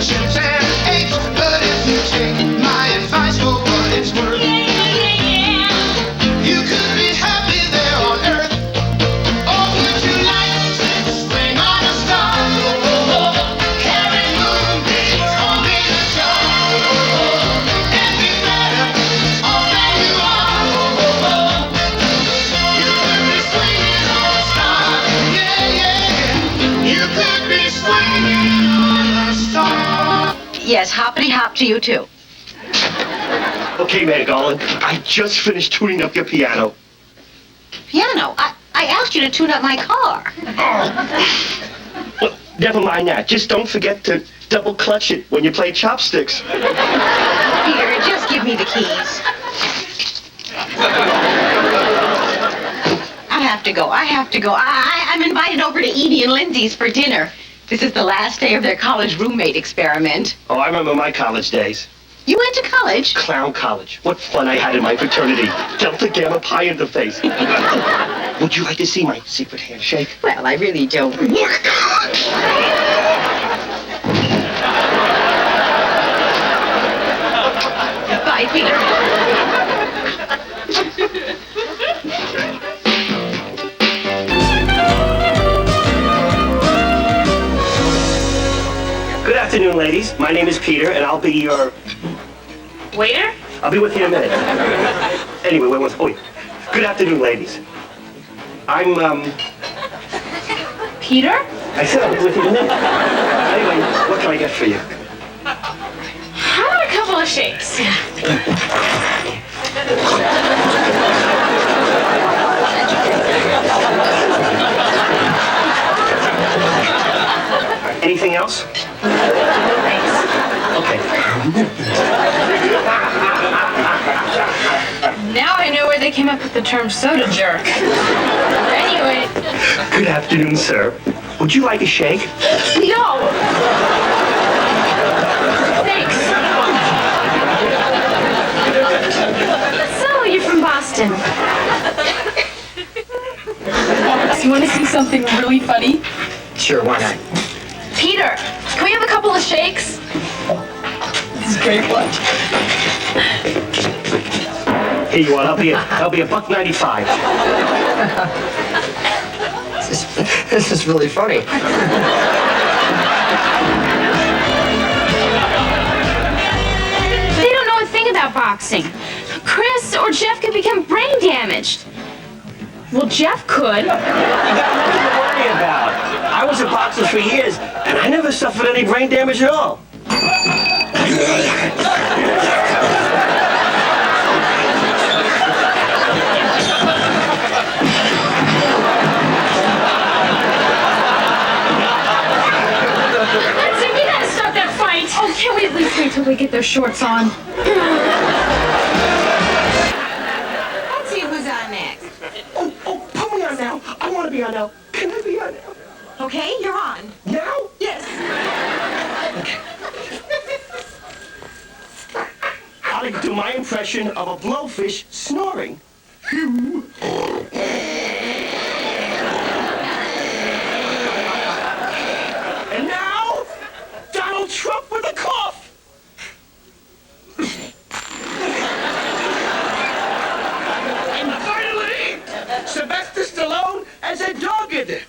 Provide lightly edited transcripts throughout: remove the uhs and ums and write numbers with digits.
chips and eggs. But if you take my advice for what it's worth, you could be happy there on earth. Or would you like to swing on a star? Carry moonbeams, or be a star, and be better all that you are. You could be swinging on a star. Yeah, yeah. You could be swinging on a star. Yes, hoppity hop to you too. Okay, Magdalene, I just finished tuning up your piano. Piano? I asked you to tune up my car. Oh. Well, never mind that. Just don't forget to double clutch it when you play chopsticks. Peter, just give me the keys. I have to go. I'm invited over to Edie and Lindsay's for dinner. This is the last day of their college roommate experiment. Oh, I remember my college days. You went to college? Clown college. What fun I had in my fraternity. Delta Gamma Pi in the face. Would you like to see my secret handshake? Well, I really don't. Bye, Peter. Good afternoon, ladies. My name is Peter, and I'll be your... Waiter? I'll be with you in a minute. Anyway, where was... Oh, good afternoon, ladies. I'm, Peter? I said I'll be with you in a minute. Anyway, what can I get for you? How about a couple of shakes? Anything else? Thanks. Okay. Now I know where they came up with the term soda jerk. Anyway. Good afternoon, sir. Would you like a shake? No! Thanks. So, you're from Boston. You want to see something really funny? Sure, why not? Peter, can we have a couple of shakes? This is great lunch. Here you are. I'll be $1.95. This is really funny. They don't know a thing about boxing. Chris or Jeff could become brain damaged. Well, Jeff could. You got nothing to worry about. I was a boxer for years, and I never suffered any brain damage at all. That's it, we gotta start that fight. Oh, can't we at least wait till they get their shorts on? Let's see who's on next. Oh, put me on now. I want to be on now. Can I be on now? Okay, you're on. Now? Yes. I'll do my impression of a blowfish snoring. And now, Donald Trump with a cough. And finally, Sylvester Stallone as a dogged.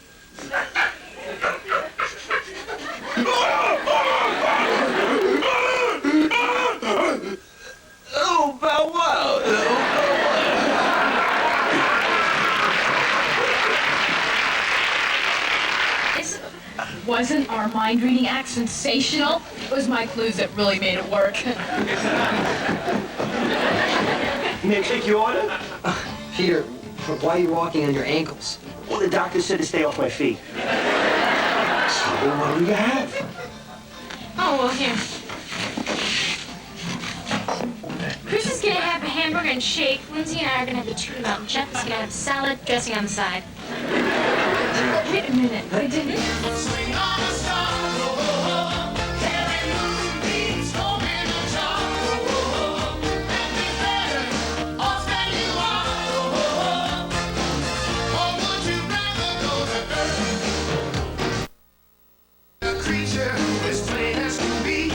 Oh, Bow Wow. Wasn't our mind-reading act sensational? It was my clues that really made it work. May I take your order? Peter, why are you walking on your ankles? Well, the doctor said to stay off my feet. So what do you have? Oh, well, here. Chris is gonna have a hamburger and shake. Lindsay and I are gonna have the tuna. Jeff is gonna have salad, dressing on the side. Wait a minute. I didn't. Swing on a star, carry moonbeams, go in a jar, and be better off than you are. Or would you rather go to Earth? A creature as plain as can be.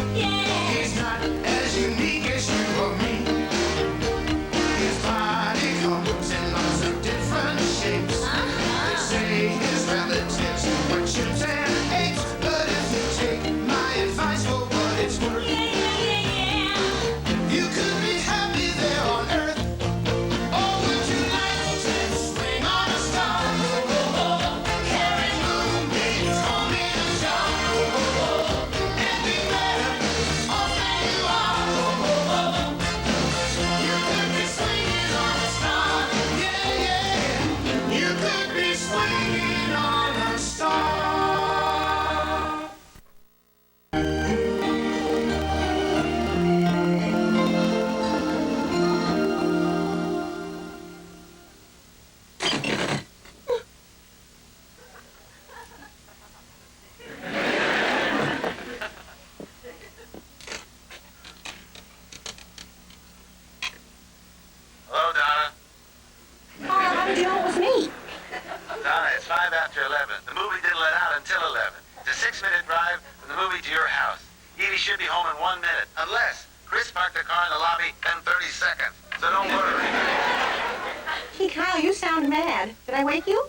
your house. Edie should be home in 1 minute, unless Chris parked the car in the lobby in 30 seconds. So don't worry. Hey, Kyle, you sound mad. Did I wake you?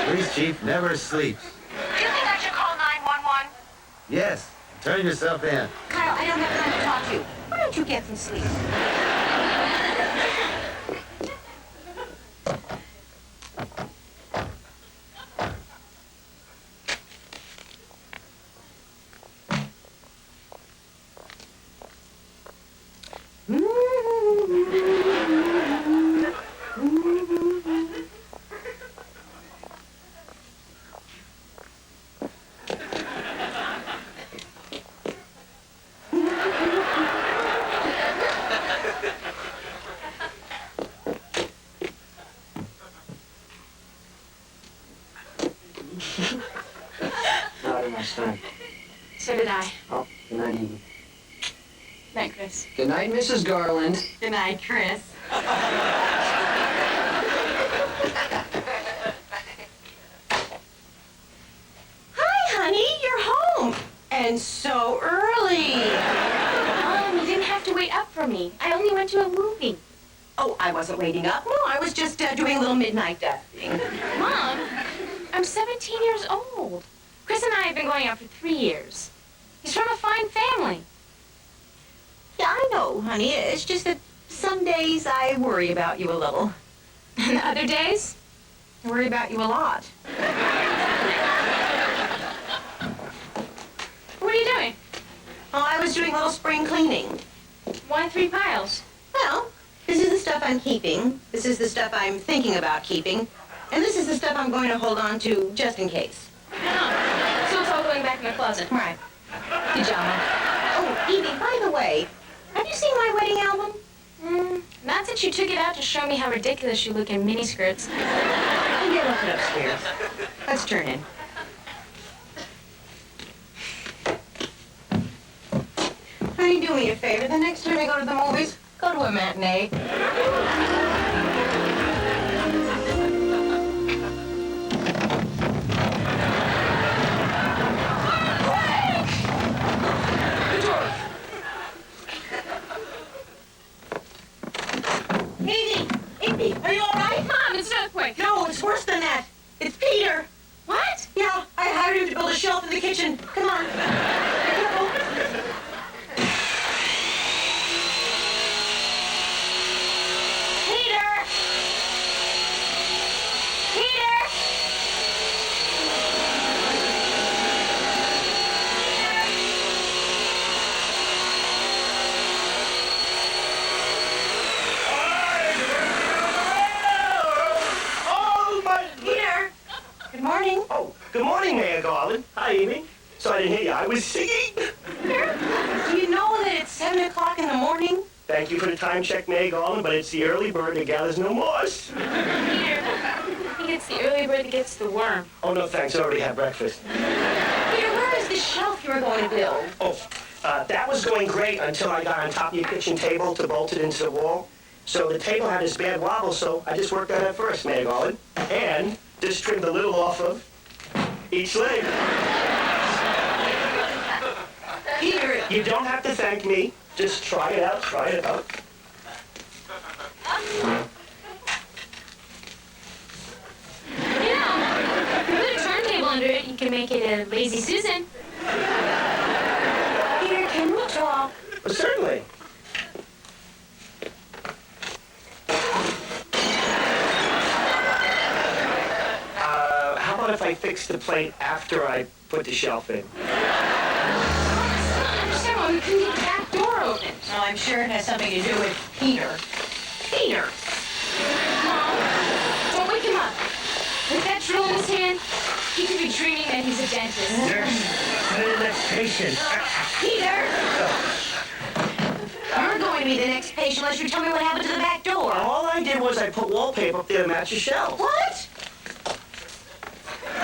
Police chief never sleeps. Do you think I should call 911? Yes, turn yourself in. Kyle, I don't have time to talk to you. Why don't you get some sleep? Not enough time. So did I. Oh, good night, Edie. Night, Chris. Good night, Mrs. Garland. Good night, Chris. Hi, honey. You're home. And so early. You didn't have to wait up for me. I only went to a movie. Oh, I wasn't waiting up. No, I was just doing a little midnight dusting. Mom, I'm 17 years old. Chris and I have been going out for 3 years. He's from a fine family. Yeah, I know, honey. It's just that some days I worry about you a little. And the other days? I worry about you a lot. What are you doing? Oh, I was doing a little spring cleaning. Why 3 piles? Well, this is the stuff I'm keeping. This is the stuff I'm thinking about keeping. And this is the stuff I'm going to hold on to just in case. Oh, so it's all going back in the closet. Right. Pajama. Oh, Evie, by the way, have you seen my wedding album? Not since you took it out to show me how ridiculous you look in miniskirts. I get left it upstairs. Let's turn in. Honey, do me a favor. The next time we go to the movies, go to a matinee. Evie, are you all right? Mom, it's an earthquake. No, it's worse than that. It's Peter. What? Yeah, I hired him to build a shelf in the kitchen. Come on. Careful. Peter! Peter! Oh, my... Peter! Good morning. Oh, good morning, Mayor Garland. Hi, Amy. So I didn't hear you. I was singing. Peter, do you know that it's 7 o'clock in the morning? Thank you for the time check, Mayor Garland, but it's the early bird that gathers no moss. Peter, I think it's the early bird that gets the worm. Oh, no, thanks. I already had breakfast. Peter, where is the shelf you were going to build? Oh, that was going great until I got on top of your kitchen table to bolt it into the wall. So the table had this bad wobble, so I just worked on that first, Mayor Garland. And just trimmed a little off of each leg. Peter, You don't have to thank me. Just try it out, try it out. You know, if you put a turntable under it, you can make it a lazy Susan. Peter, can we talk? Well, certainly. How about if I fix the plate after I put the shelf in? I don't understand why we couldn't get the back door open. Well, I'm sure it has something to do with Peter. Peter! Mom, don't wake him up. With that drill in his hand, he could be dreaming that he's a dentist. Nurse, the next patient. Peter! You're going to be the next patient unless you tell me what happened to the back door. All I did was I put wallpaper up there to match the shelf. What? What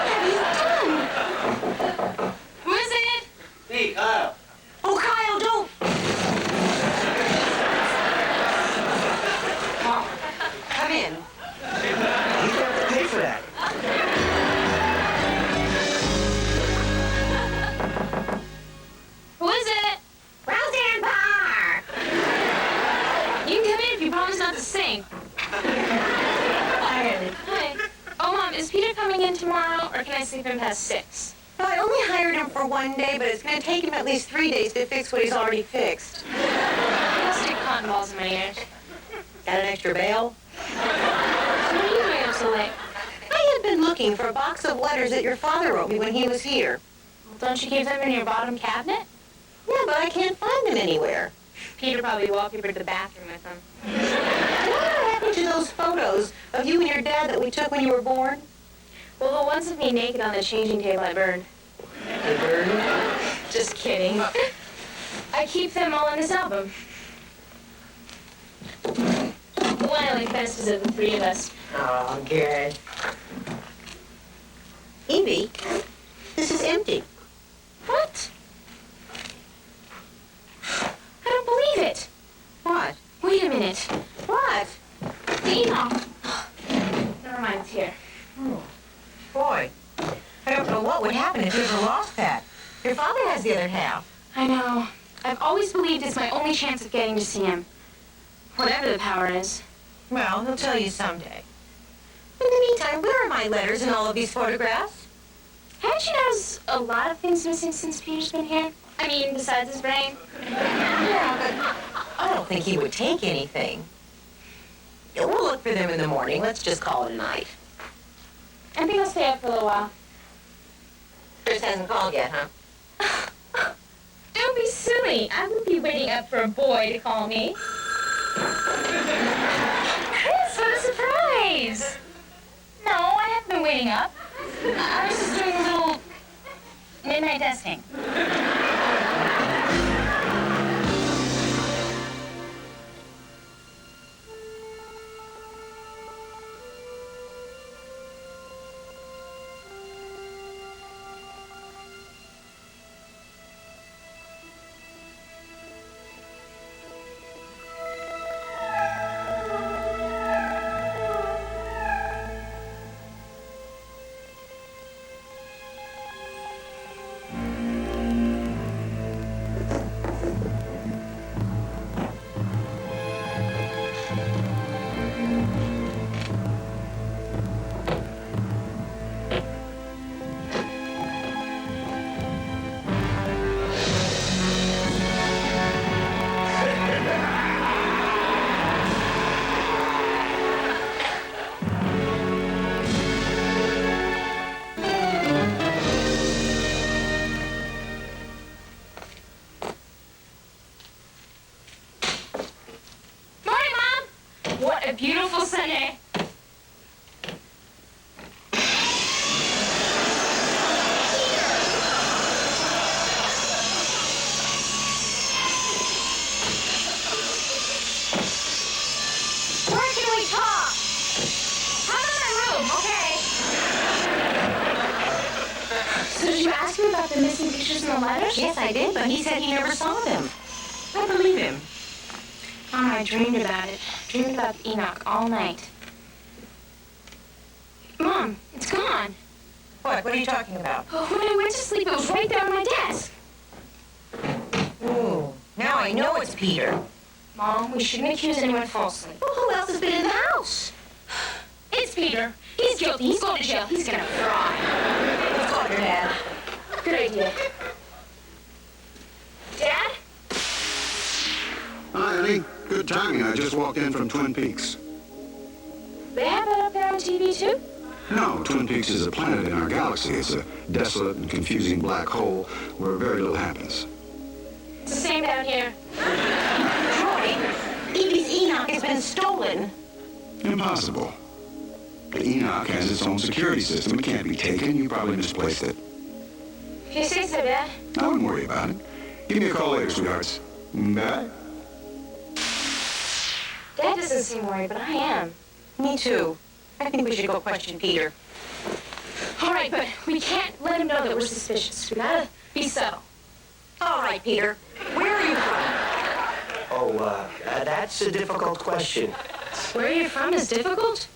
have you done? Who is it? Hey, Kyle. Oh, Kyle, don't! Well, come in. You have to pay for that. tomorrow, or can I sleep in past 6? Well, I only hired him for 1 day, but it's going to take him at least 3 days to fix what he's already fixed. I'll stick cotton balls in my ears. Got an extra bail? So what are you doing up so late? I have been looking for a box of letters that your father wrote me when he was here. Well, don't you keep them in your bottom cabinet? Yeah, but I can't find them anywhere. Peter probably walked over to the bathroom with them. What happened to those photos of you and your dad that we took when you were born? Well, the ones of me naked on the changing table I burned. They burned? Just kidding. I keep them all in this album. The one I like best is of the 3 of us. Oh, good. Evie, this is empty. What? I don't believe it. What? Wait a minute. What? The email. Never mind, it's here. Boy, I don't know what would happen if you ever lost that. Your father has the other half. I know. I've always believed it's my only chance of getting to see him. Whatever the power is. Well, he'll tell you someday. In the meantime, where are my letters and all of these photographs? Haven't you noticed a lot of things missing since Peter's been here? I mean, besides his brain. Yeah, but I don't think he would take anything. Yeah, we'll look for them in the morning. Let's just call it a night. I think I'll stay up for a little while. Chris hasn't called yet, huh? Don't be silly. I wouldn't be waiting up for a boy to call me. Chris, what a surprise! No, I haven't been waiting up. I was just doing a little midnight testing. What a beautiful Sunday. Where can we talk? How about my room? Okay. So did you ask him about the missing pictures and the letters? Yes, I did, but he said he never saw them. I believe him. Oh, I dreamed about it. Dreamed about Enoch all night. Mom, it's gone. What? What are you talking about? Oh, when I went to sleep, it was right there on my desk. Ooh, now I know it's Peter. Mom, we shouldn't accuse anyone falsely. Well, who else has been in the house? It's Peter. He's guilty. He's going to jail. He's gonna fry. Let's call your dad. Good idea. Dad? Hi, honey. Good timing. I just walked in from Twin Peaks. They have that up there on TV too? No, Twin Peaks is a planet in our galaxy. It's a desolate and confusing black hole where very little happens. It's the same down here. Troy, Evie's Enoch has been stolen. Impossible. The Enoch has its own security system. It can't be taken. You probably misplaced it. If you say so, Dad. I wouldn't worry about it. Give me a call later, sweethearts. Bye. Dad doesn't seem worried, but I am. Me too. I think we should go question Peter. All right, but we can't let him know that we're suspicious. We gotta be subtle. All right, Peter. Where are you from? Oh, that's a difficult question. Where you're from is difficult?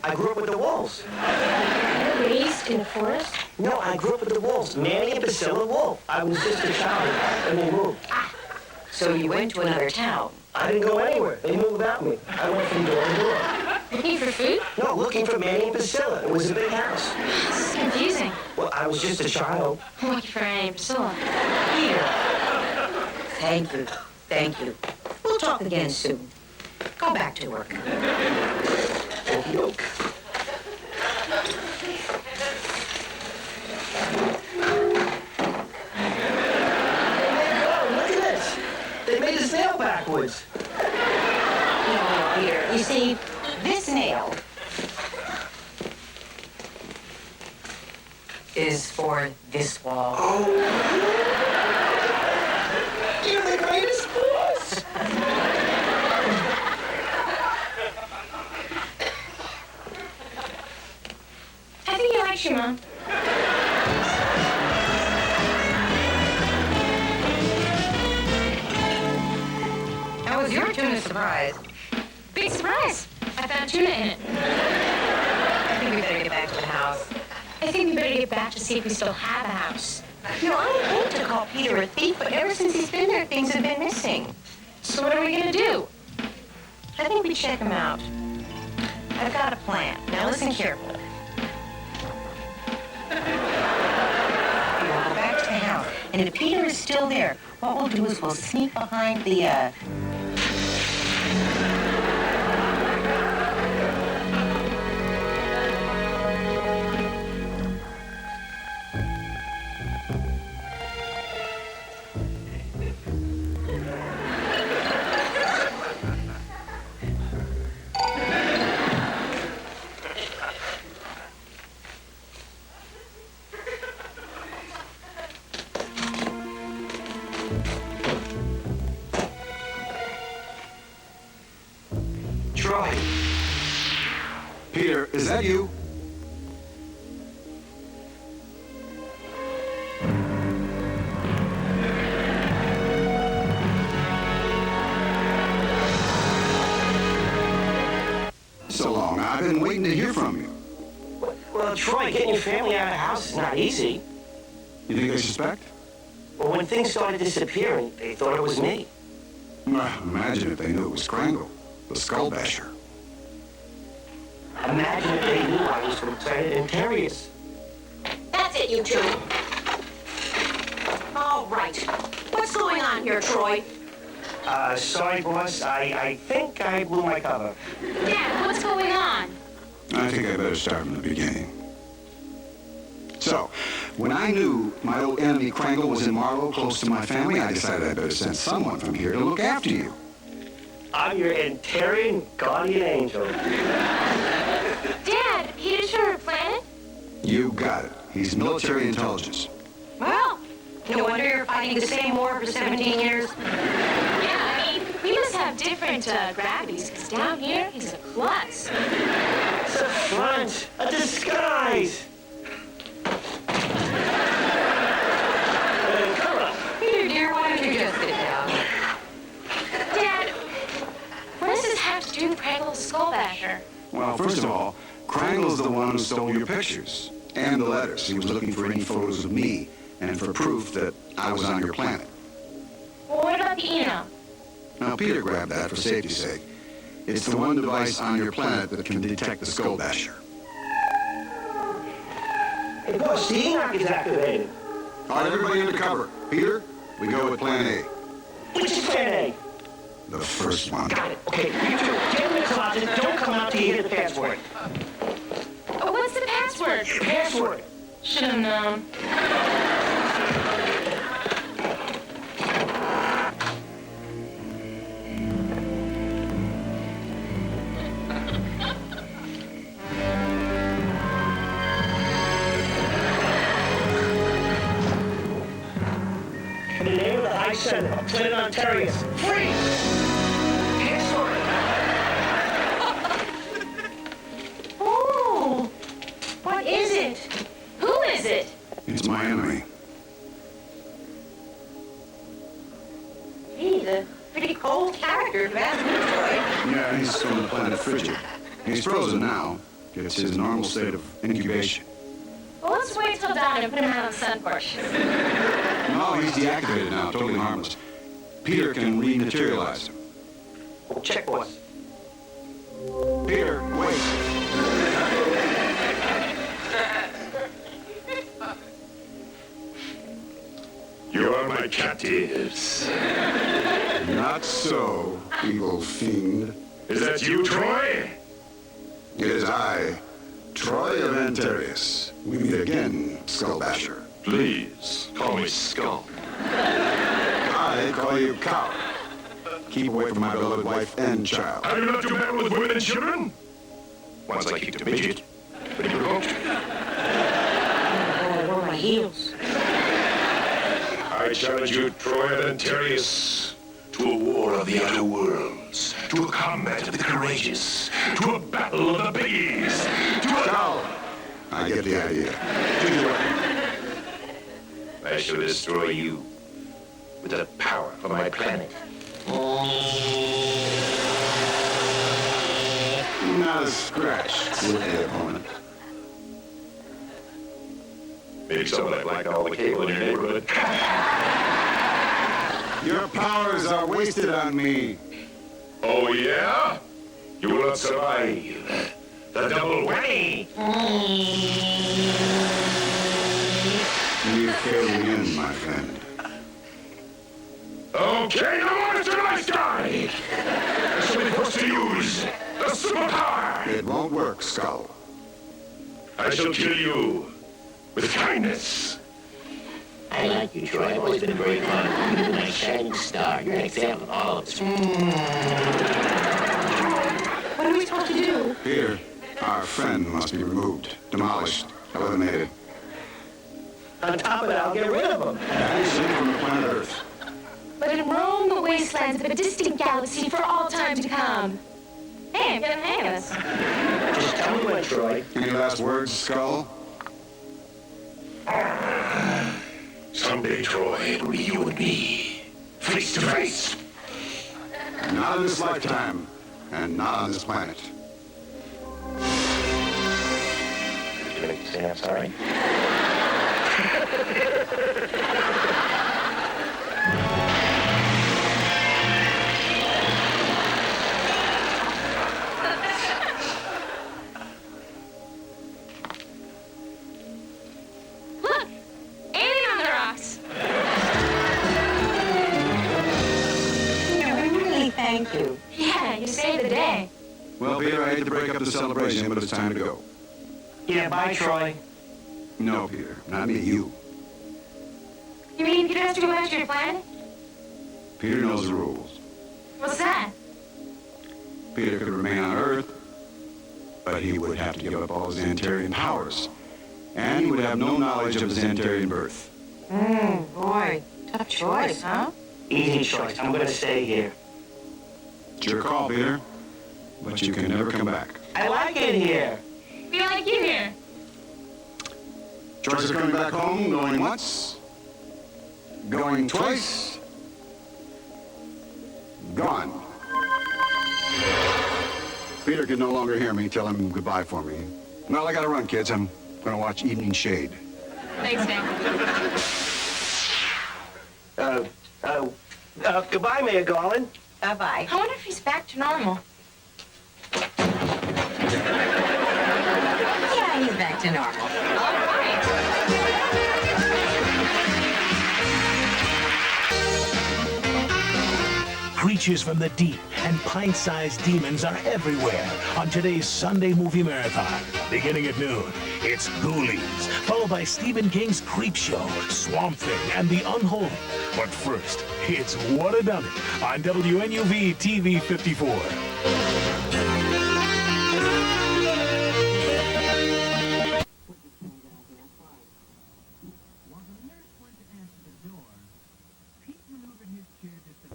I grew up with the Wolves. You're raised in the forest? No, I grew up with the Wolves. Manny and Priscilla Wolf. I was just a child and they moved. So you went to another town. I didn't go anywhere. They moved without me. I went from door to door. Looking for food? No, looking for Manny and Priscilla. It was a big house. This is confusing. Well, I was just a child. I'm looking for Annie and Priscilla. Peter. Thank you. Thank you. We'll talk again soon. Go back to work. Okey-doke. Look at this. They made his nail backwards. No, Peter. You see, this nail is for this wall. You're the greatest boss. I think he likes you, Mom. How was your tuna surprise? Big surprise. I found tuna in it. I think we better get back to the house. I think we better get back to see if we still have a house. No, I hate to call Peter a thief, but ever since he's been there, things have been missing. So what are we gonna do? I think we check him out. I've got a plan. Now listen carefully. We'll go back to the house, and if Peter is still there, what we'll do is we'll sneak behind the, Troy. Peter, is that you? So long. I've been waiting to hear from you. Well, Troy, getting your family out of the house is not easy. You think they suspect? Well, when things started disappearing, they thought it was me. Imagine if they knew it was Krangle, the skull basher. Imagine if they knew I was from Planet Interiors. That's it, you two. All right. What's going on here, Troy? Sorry, boss. I think I blew my cover. Dad, what's going on? I think I better start from the beginning. So, when I knew my old enemy Krangle was in Marlow, close to my family, I decided I better send someone from here to look after you. I'm your Interior guardian angel. Dad, he did your planet? You got it. He's military intelligence. Well, no wonder you're fighting the same war for 17 years. Yeah, I mean, we must have different gravities, because down here, he's a klutz. It's a front, a disguise. Come on. Peter, dear, why don't you just sit down? Dad, what does this have to do with Krangle the Skull Basher? Well, first of all, Krangle's the one who stole your pictures and the letters. He was looking for any photos of me and for proof that I was on your planet. Well, what about the email? Now, Peter grabbed that for safety's sake. It's the one device on your planet that can detect the skull basher. Hey, boss, the Enoch is activated. All right, everybody under cover. Peter, we go with plan A. Which is plan A? The first one. Got it. Okay, you two, get in the closet. Don't come out till you hear the password. Oh, what's the password? Password. Should have known. In the name of the High Senate of Planet Ontario, freeze! Password. Oh, what is it? Who is it? It's my enemy. He's a pretty cold character, if you ask me, Troy. Yeah, he's from the planet Frigid. He's frozen now. It's his normal state of incubation. Well, let's wait till dawn and put him out on the sun porch. No, he's deactivated now, totally harmless. Peter can rematerialize him. Check, boss. Peter, wait. You are my captives. Not so, evil fiend. Is that you, Troy? It is I, Troy of Antarius. We meet again, Skullbasher. Please, call me Skull. I call you coward. Keep away from my beloved wife and child. Have you not to meddle with women and children? Once I kicked a midget, but you won't. Oh, were my heels. I challenge you, Troy of Antarius, to a war of the outer worlds, to a combat of the courageous, to a battle of the biggies, to a... Skull! I get the idea. Choose your weapon. I shall destroy you with the power of my planet. Not a scratch, silly opponent. Maybe someone that blacked all the cable in your neighborhood. Your powers are wasted on me. Oh, yeah? You will not survive the double whammy. You failing in, my friend. Okay, the monster nice guy! I shall be forced to use the superpower! It won't work, Skull. I shall kill you with kindness. I like you, Troy. I've always been very fond of you. You're my shining star. You're an example of all of us. What are we supposed to do? Peter, our friend must be removed, demolished, eliminated. On top of it, I'll get rid of them. Banish him from the planet Earth. Let him roam the wastelands of a distant galaxy for all time to come. Hey, I'm getting the hang of this. Just tell me when, Troy. Any last words, Skull? Someday, Troy, it will be you and me, face to face. Not in this lifetime, and not on this planet. Did you make me say I'm sorry? Look! Alien on the rocks! Really, thank you. Yeah, you saved the day. Well, Peter, I hate to break up the celebration, but it's time to go. Yeah, bye, Troy. No, Peter, not me, you. You mean Peter has to go back to your planet? Peter knows the rules. What's that? Peter could remain on Earth, but he would have to give up all his Xantarian powers, and he would have no knowledge of his Xantarian birth. Boy, tough choice, huh? Easy choice. I'm gonna stay here. It's your call, Peter, but you can never come back. I like it here. We like you here. Choice of coming back home, going once, going twice, gone. Peter can no longer hear me. Tell him goodbye for me. Well, I gotta run, kids. I'm gonna watch Evening Shade. Thanks, Nick. Goodbye, Mayor Garland. Bye-bye. I wonder if he's back to normal. Yeah, he's back to normal. All right. Creatures from the deep and pint-sized demons are everywhere on today's Sunday movie marathon. Beginning at noon, it's Ghoulies, followed by Stephen King's Creepshow, Swamp Thing, and The Unholy. But first, it's What a Dummy on WNUV TV 54.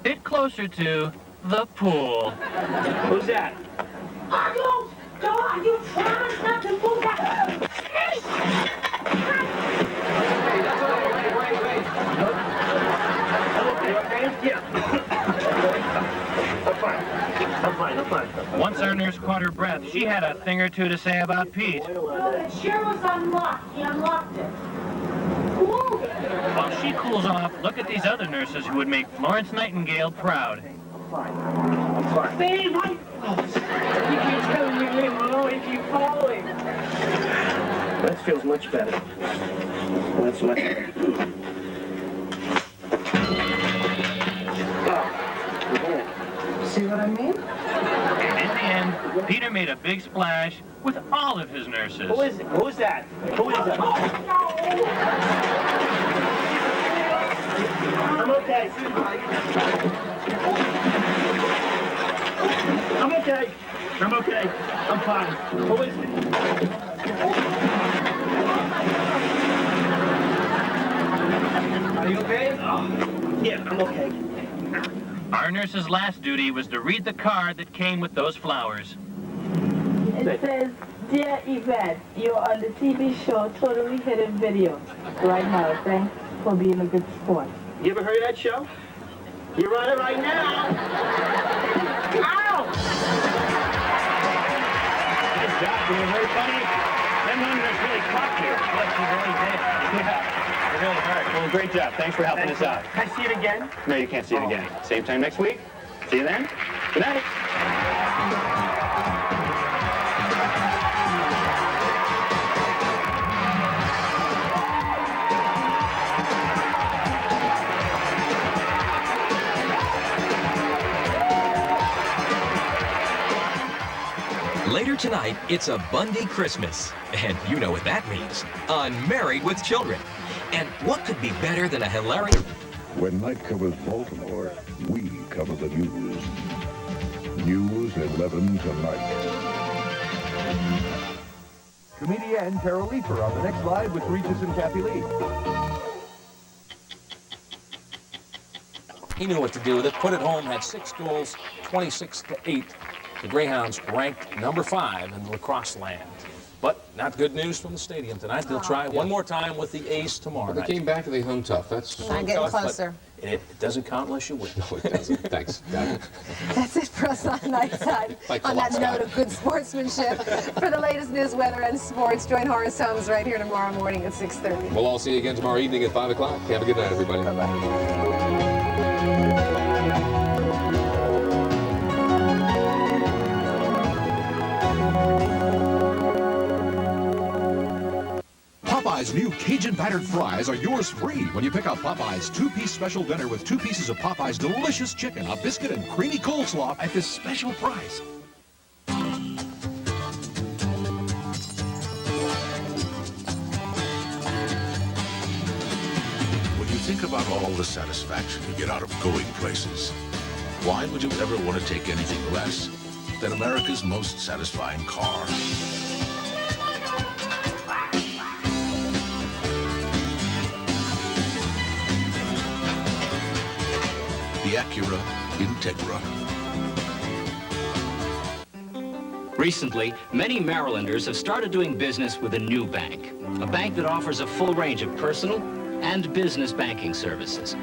Bit closer to the pool. Who's that? Carlos! Go on, you promised not to move that. I'm fine. Once our nurse caught her breath, she had a thing or two to say about Pete. Well, the chair was unlocked. He unlocked it. Move it. While she cools off, look at these other nurses who would make Florence Nightingale proud. fine. I'm fine. Steve, you keep telling me leave alone, you keep following. That feels much better. That's much better. See what I mean? And in the end, Peter made a big splash with all of his nurses. Who is it? Who's that? Who is that? I'm okay. I'm okay. I'm okay. I'm fine. Who is it? Are you okay? Yeah, I'm okay. Our nurse's last duty was to read the card that came with those flowers. It says, "Dear Yvette, you're on the TV show Totally Hidden Video right now. Thanks for being a good sport." You ever heard of that show? You're on it right now. Ow! Nice job, being very funny. Them hunters really caught you. Yes, you really did. Yeah, you really hurt. Well, great job. Thanks for helping us out. Can I see it again? No, you can't see it again. Same time next week. See you then. Good night. Later tonight, it's a Bundy Christmas. And you know what that means. On Married with Children. And what could be better than a hilarious... When night covers Baltimore, we cover the news. News 11 tonight. Comedienne Carol Leifer on the next Live with Regis and Kathy Lee. He knew what to do with it. Put it home, had 6 goals, 26-8. The Greyhounds ranked number 5 in the lacrosse land. But not good news from the stadium tonight. They'll try one more time with the Ace tomorrow night. They came back and they hung tough. That's I'm getting closer. It doesn't count unless you win. No, it doesn't. Thanks. Got it. That's it for us on Nightside. On that note of good sportsmanship. For the latest news, weather, and sports, join Horace Holmes right here tomorrow morning at 6:30. We'll all see you again tomorrow evening at 5 o'clock. Have a good night, everybody. Bye-bye. Popeye's new Cajun battered fries are yours free when you pick up Popeye's 2-piece special dinner with 2 pieces of Popeye's delicious chicken, a biscuit, and creamy coleslaw at this special price. When you think about all the satisfaction you get out of going places, why would you ever want to take anything less than America's most satisfying car? The Acura Integra. Recently, many Marylanders have started doing business with a new bank. A bank that offers a full range of personal and business banking services.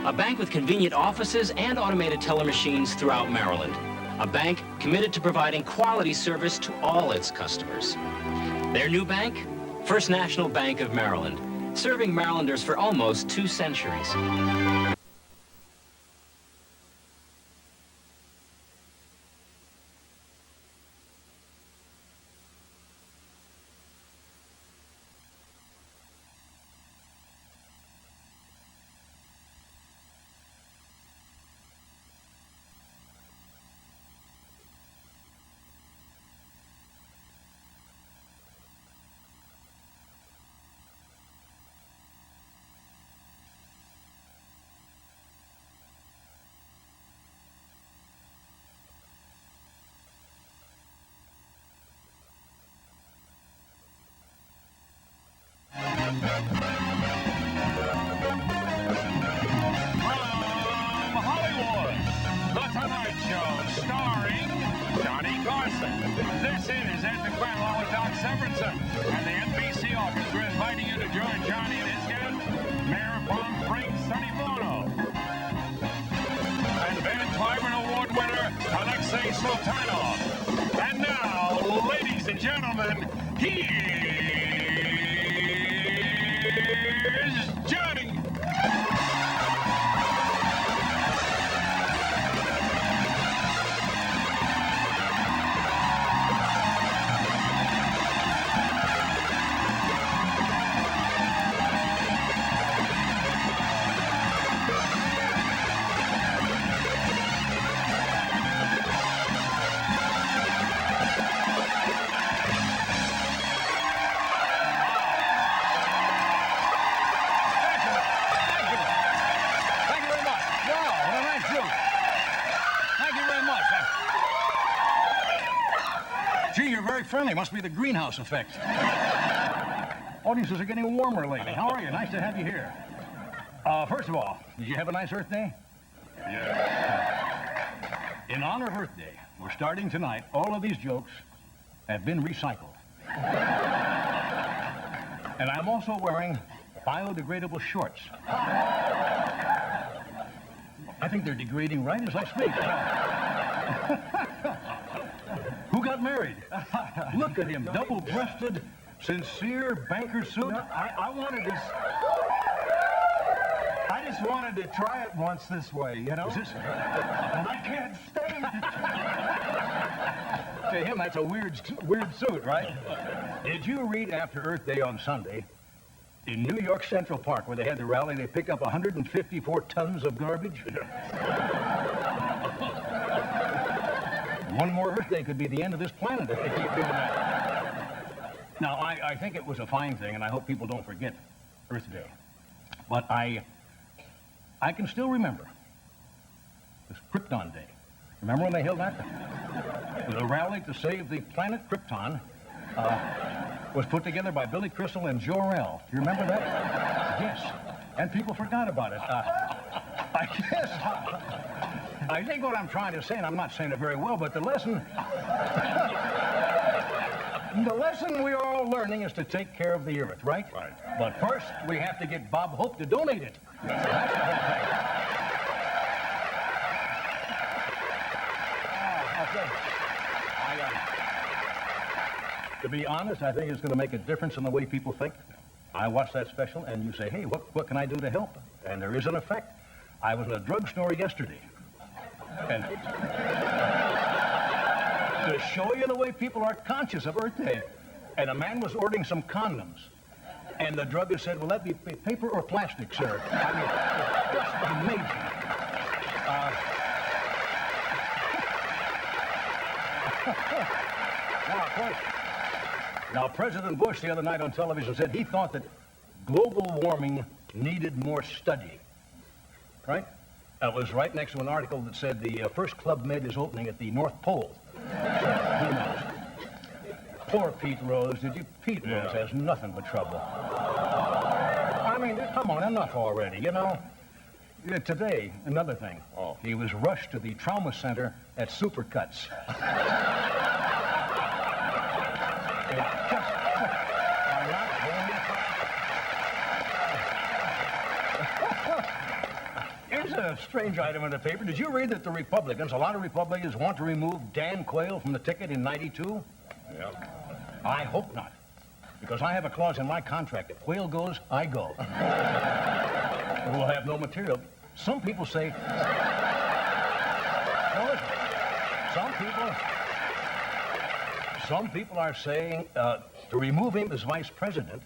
A bank with convenient offices and automated teller machines throughout Maryland. A bank committed to providing quality service to all its customers. Their new bank? First National Bank of Maryland, serving Marylanders for almost 2 centuries. Hollywood, The Tonight Show, starring Johnny Carson. This is Ed McMahon along with Doc Severinsen, and the NBC Orchestra inviting you to join Johnny and his guest, Mayor of Palm Springs, Sonny Bono. And Van Cliburn Award winner, Alexei Sultanov. And now, ladies and gentlemen, here's Johnny. very friendly. Must be the greenhouse effect. Audiences are getting warmer lately. How are you? Nice to have you here. First of all, did you have a nice Earth Day? Yeah. In honor of Earth Day, we're starting tonight. All of these jokes have been recycled. And I'm also wearing biodegradable shorts. I think they're degrading right as I speak. Who got married? Look at him, double-breasted, sincere banker suit. No, I wanted to... I just wanted to try it once this way, you know? Is this... And I can't stand it. To him, that's a weird suit, right? Did you read after Earth Day on Sunday, in New York Central Park, where they had the rally, they picked up 154 tons of garbage? One more Earth Day could be the end of this planet if they keep doing that. Now, I think it was a fine thing, and I hope people don't forget Earth Day. But I can still remember this Krypton Day. Remember when they held that? The rally to save the planet Krypton was put together by Billy Crystal and Jor-El. Do you remember that? Yes. And people forgot about it. I think what I'm trying to say, and I'm not saying it very well, but the lesson we are all learning is to take care of the Earth, right? Right. But first, we have to get Bob Hope to donate it. To be honest, I think it's going to make a difference in the way people think. I watch that special, and you say, hey, what can I do to help? And there is an effect. I was in a drugstore yesterday, and to show you the way people are conscious of Earth Day, and a man was ordering some condoms, and the druggist said, will that be paper or plastic, sir? I mean, it's amazing. Now, President Bush the other night on television said he thought that global warming needed more study, right? That was right next to an article that said the first Club Med is opening at the North Pole. Who knows? Poor Pete Rose. Pete Rose has nothing but trouble. I mean, come on, enough already, you know? Today, another thing. Oh. He was rushed to the trauma center at Supercuts. Here's a strange item in the paper. Did you read that the Republicans, a lot of Republicans, want to remove Dan Quayle from the ticket in '92? Yeah. I hope not. Because I have a clause in my contract. If Quayle goes, I go. We'll have no material. Some people say... Some people are saying to remove him as vice president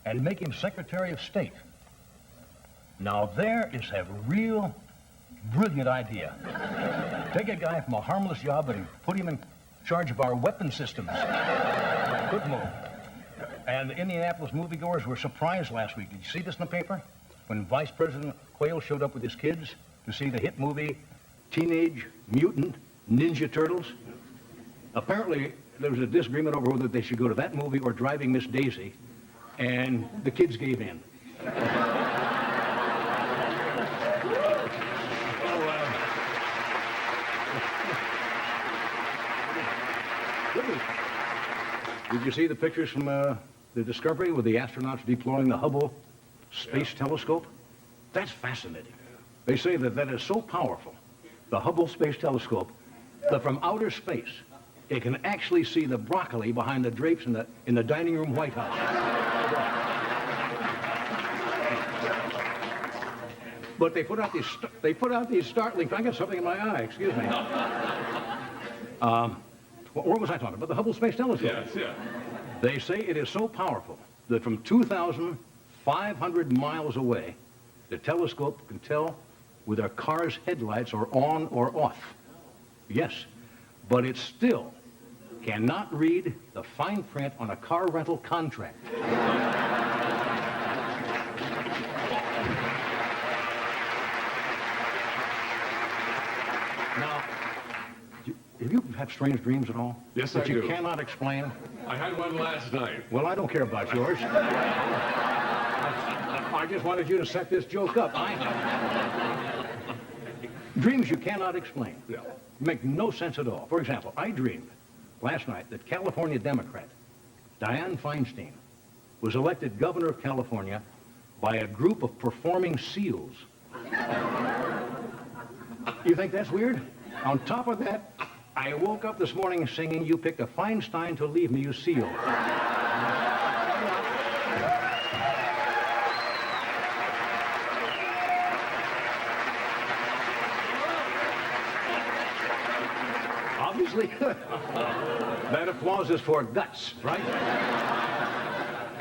and make him Secretary of State. Now, there is a real brilliant idea. Take a guy from a harmless job and put him in charge of our weapon systems. Good move. And the Indianapolis moviegoers were surprised last week. Did you see this in the paper? When Vice President Quayle showed up with his kids to see the hit movie Teenage Mutant Ninja Turtles. Apparently, there was a disagreement over whether they should go to that movie or Driving Miss Daisy, and the kids gave in. Did you see the pictures from the Discovery with the astronauts deploying the Hubble Space Telescope? That's fascinating. They say that is so powerful, the Hubble Space Telescope, that from outer space, it can actually see the broccoli behind the drapes in the dining room White House. But they put out these startling. I got something in my eye. Excuse me. What was I talking about? The Hubble Space Telescope. Yes, yeah. They say it is so powerful that from 2,500 miles away, the telescope can tell whether a car's headlights are on or off. Yes, but it still cannot read the fine print on a car rental contract. Now, Have you had strange dreams at all? Yes, that I you do. cannot explain? I had one last night. Well, I don't care about yours. I just wanted you to set this joke up. Dreams you cannot explain. Yeah. Make no sense at all. For example, I dreamed last night that California Democrat Dianne Feinstein was elected governor of California by a group of performing seals. You think that's weird? On top of that, I woke up this morning singing, "You picked a Feinstein to leave me, you seal." Obviously, that applause is for guts, right?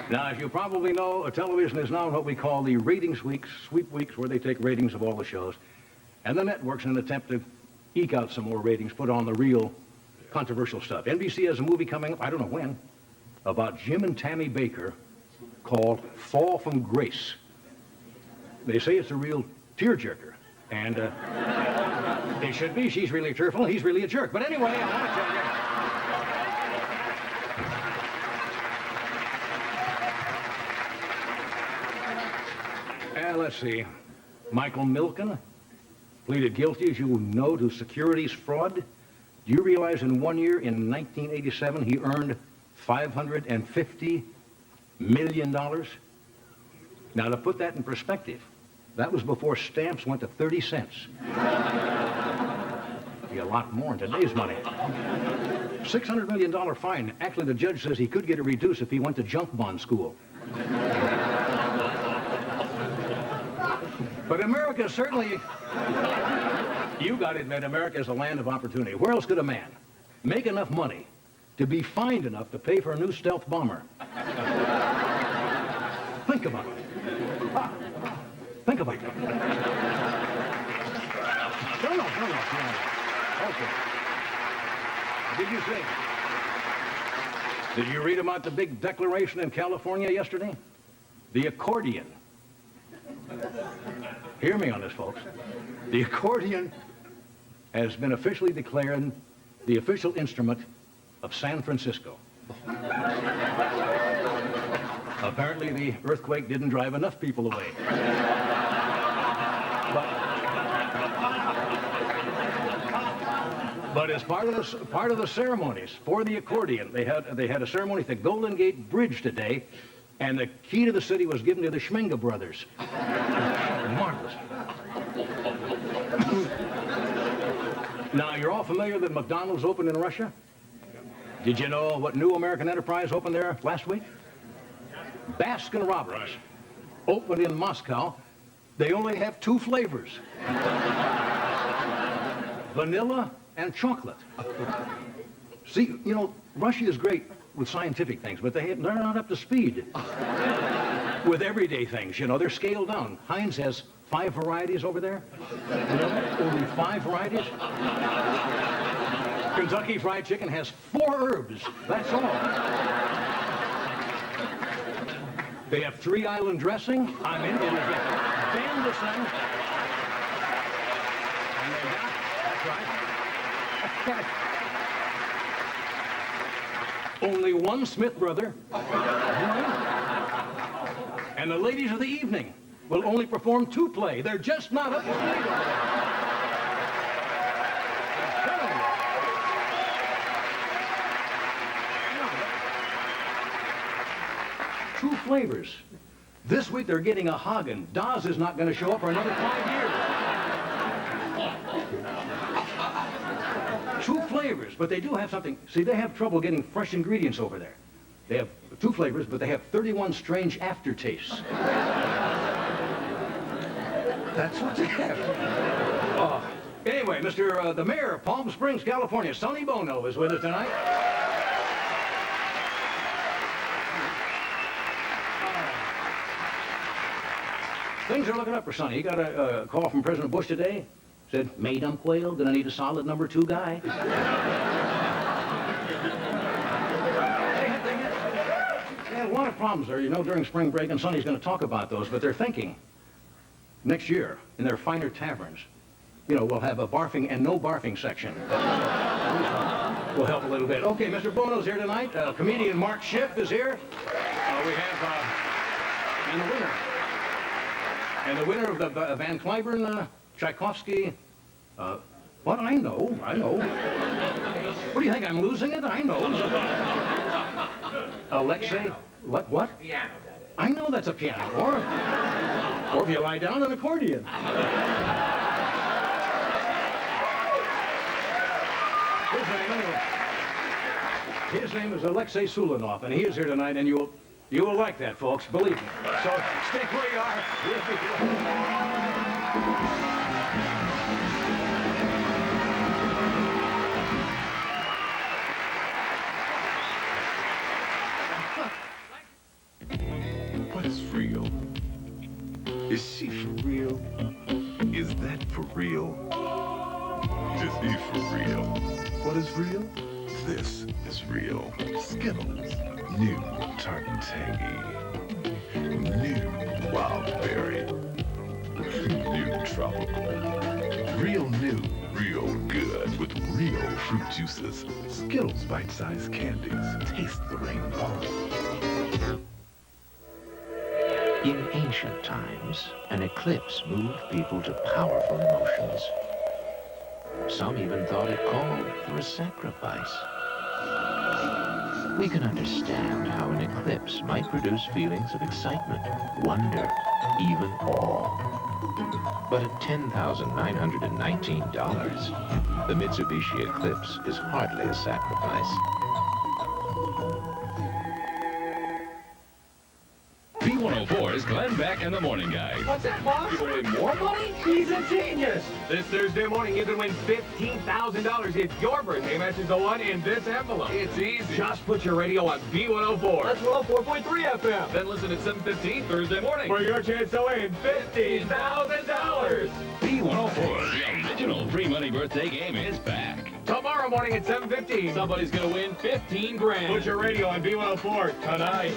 Now, as you probably know, television is now what we call the ratings weeks, sweep weeks, where they take ratings of all the shows. And the networks, in an attempt to eke out some more ratings, put on the real controversial stuff. NBC has a movie coming up, I don't know when, about Jim and Tammy Baker called Fall from Grace. They say it's a real tearjerker. And it should be. She's really cheerful. He's really a jerk. But anyway, I want to tell you. Let's see. Michael Milken pleaded guilty, as you know, to securities fraud. Do you realize in 1 year, in 1987, he earned $550 million? Now, to put that in perspective, that was before stamps went to 30 cents. Be a lot more in today's money. $600 million fine. Actually, the judge says he could get it reduced if he went to junk bond school. But America certainly, you got to admit, America is a land of opportunity. Where else could a man make enough money to be fined enough to pay for a new stealth bomber? Think about it. Think about it. No. Okay. Did you see? Did you read about the big declaration in California yesterday? The accordion. Hear me on this, folks. The accordion has been officially declared the official instrument of San Francisco. Apparently, the earthquake didn't drive enough people away. But as part of the ceremonies for the accordion, they had a ceremony at the Golden Gate Bridge today, and the key to the city was given to the Schminga brothers. Marvelous. Now, you're all familiar that McDonald's opened in Russia? Did you know what new American enterprise opened there last week? Baskin-Robbins opened in Moscow. They only have 2 flavors. Vanilla and chocolate. See, you know, Russia is great with scientific things, but they're not up to speed with everyday things. You know, they're scaled down. Heinz has 5 varieties over there. You know, only 5 varieties. Kentucky Fried Chicken has 4 herbs. That's all. They have 3 island dressing. I mean, it is a damn thing. And they got, that's right. Only 1 Smith brother. And the ladies of the evening will only perform 2 play. They're just not up to speed. 2 flavors. This week they're getting a Hagen. Dawes is not going to show up for another 5 years. 2 flavors, but they do have something. See, they have trouble getting fresh ingredients over there. They have 2 flavors, but they have 31 strange aftertastes. That's what they have. Oh. Anyway, the mayor of Palm Springs, California, Sonny Bono, is with us tonight. Things are looking up for Sonny. He got a call from President Bush today. Said, Madam Quayle, gonna need a solid number 2 guy. They had a lot of problems there, you know, during spring break, and Sonny's gonna talk about those, but they're thinking next year, in their finer taverns, you know, we'll have a barfing and no barfing section. will help a little bit. Okay, Mr. Bono's here tonight. Comedian Mark Schiff is here. We have and the winner of the Van Cliburn Tchaikovsky. What? I know. What do you think? I'm losing it? I know. Alexei. What? Piano. I know that's a piano. Or if you lie down, an accordion. His name is Alexei Sulanov, and he is here tonight, and you will like that, folks. Believe me. So stay where you are. What is real? Is she for real? Is that for real? Is he for real? What is real? This is real. Skittles. New tart and tangy. New wild berry. New tropical. Real new, real good with real fruit juices. Skittles bite-sized candies. Taste the rainbow. In ancient times, an eclipse moved people to powerful emotions. Some even thought it called for a sacrifice. We can understand how an eclipse might produce feelings of excitement, wonder, even awe. But at $10,919, the Mitsubishi Eclipse is hardly a sacrifice. B104's Glenn Beck and the Morning Guy. What's that, boss? You win more money? He's a genius. This Thursday morning, you can win $15,000 if your birthday matches the one in this envelope. It's easy. Just put your radio on B104. That's 104.3 FM. Then listen at 7:15 Thursday morning. For your chance to win $15,000. B104, the original free money birthday game is back. Tomorrow morning at 7:15. Somebody's gonna win 15 grand. Put your radio on B104 tonight.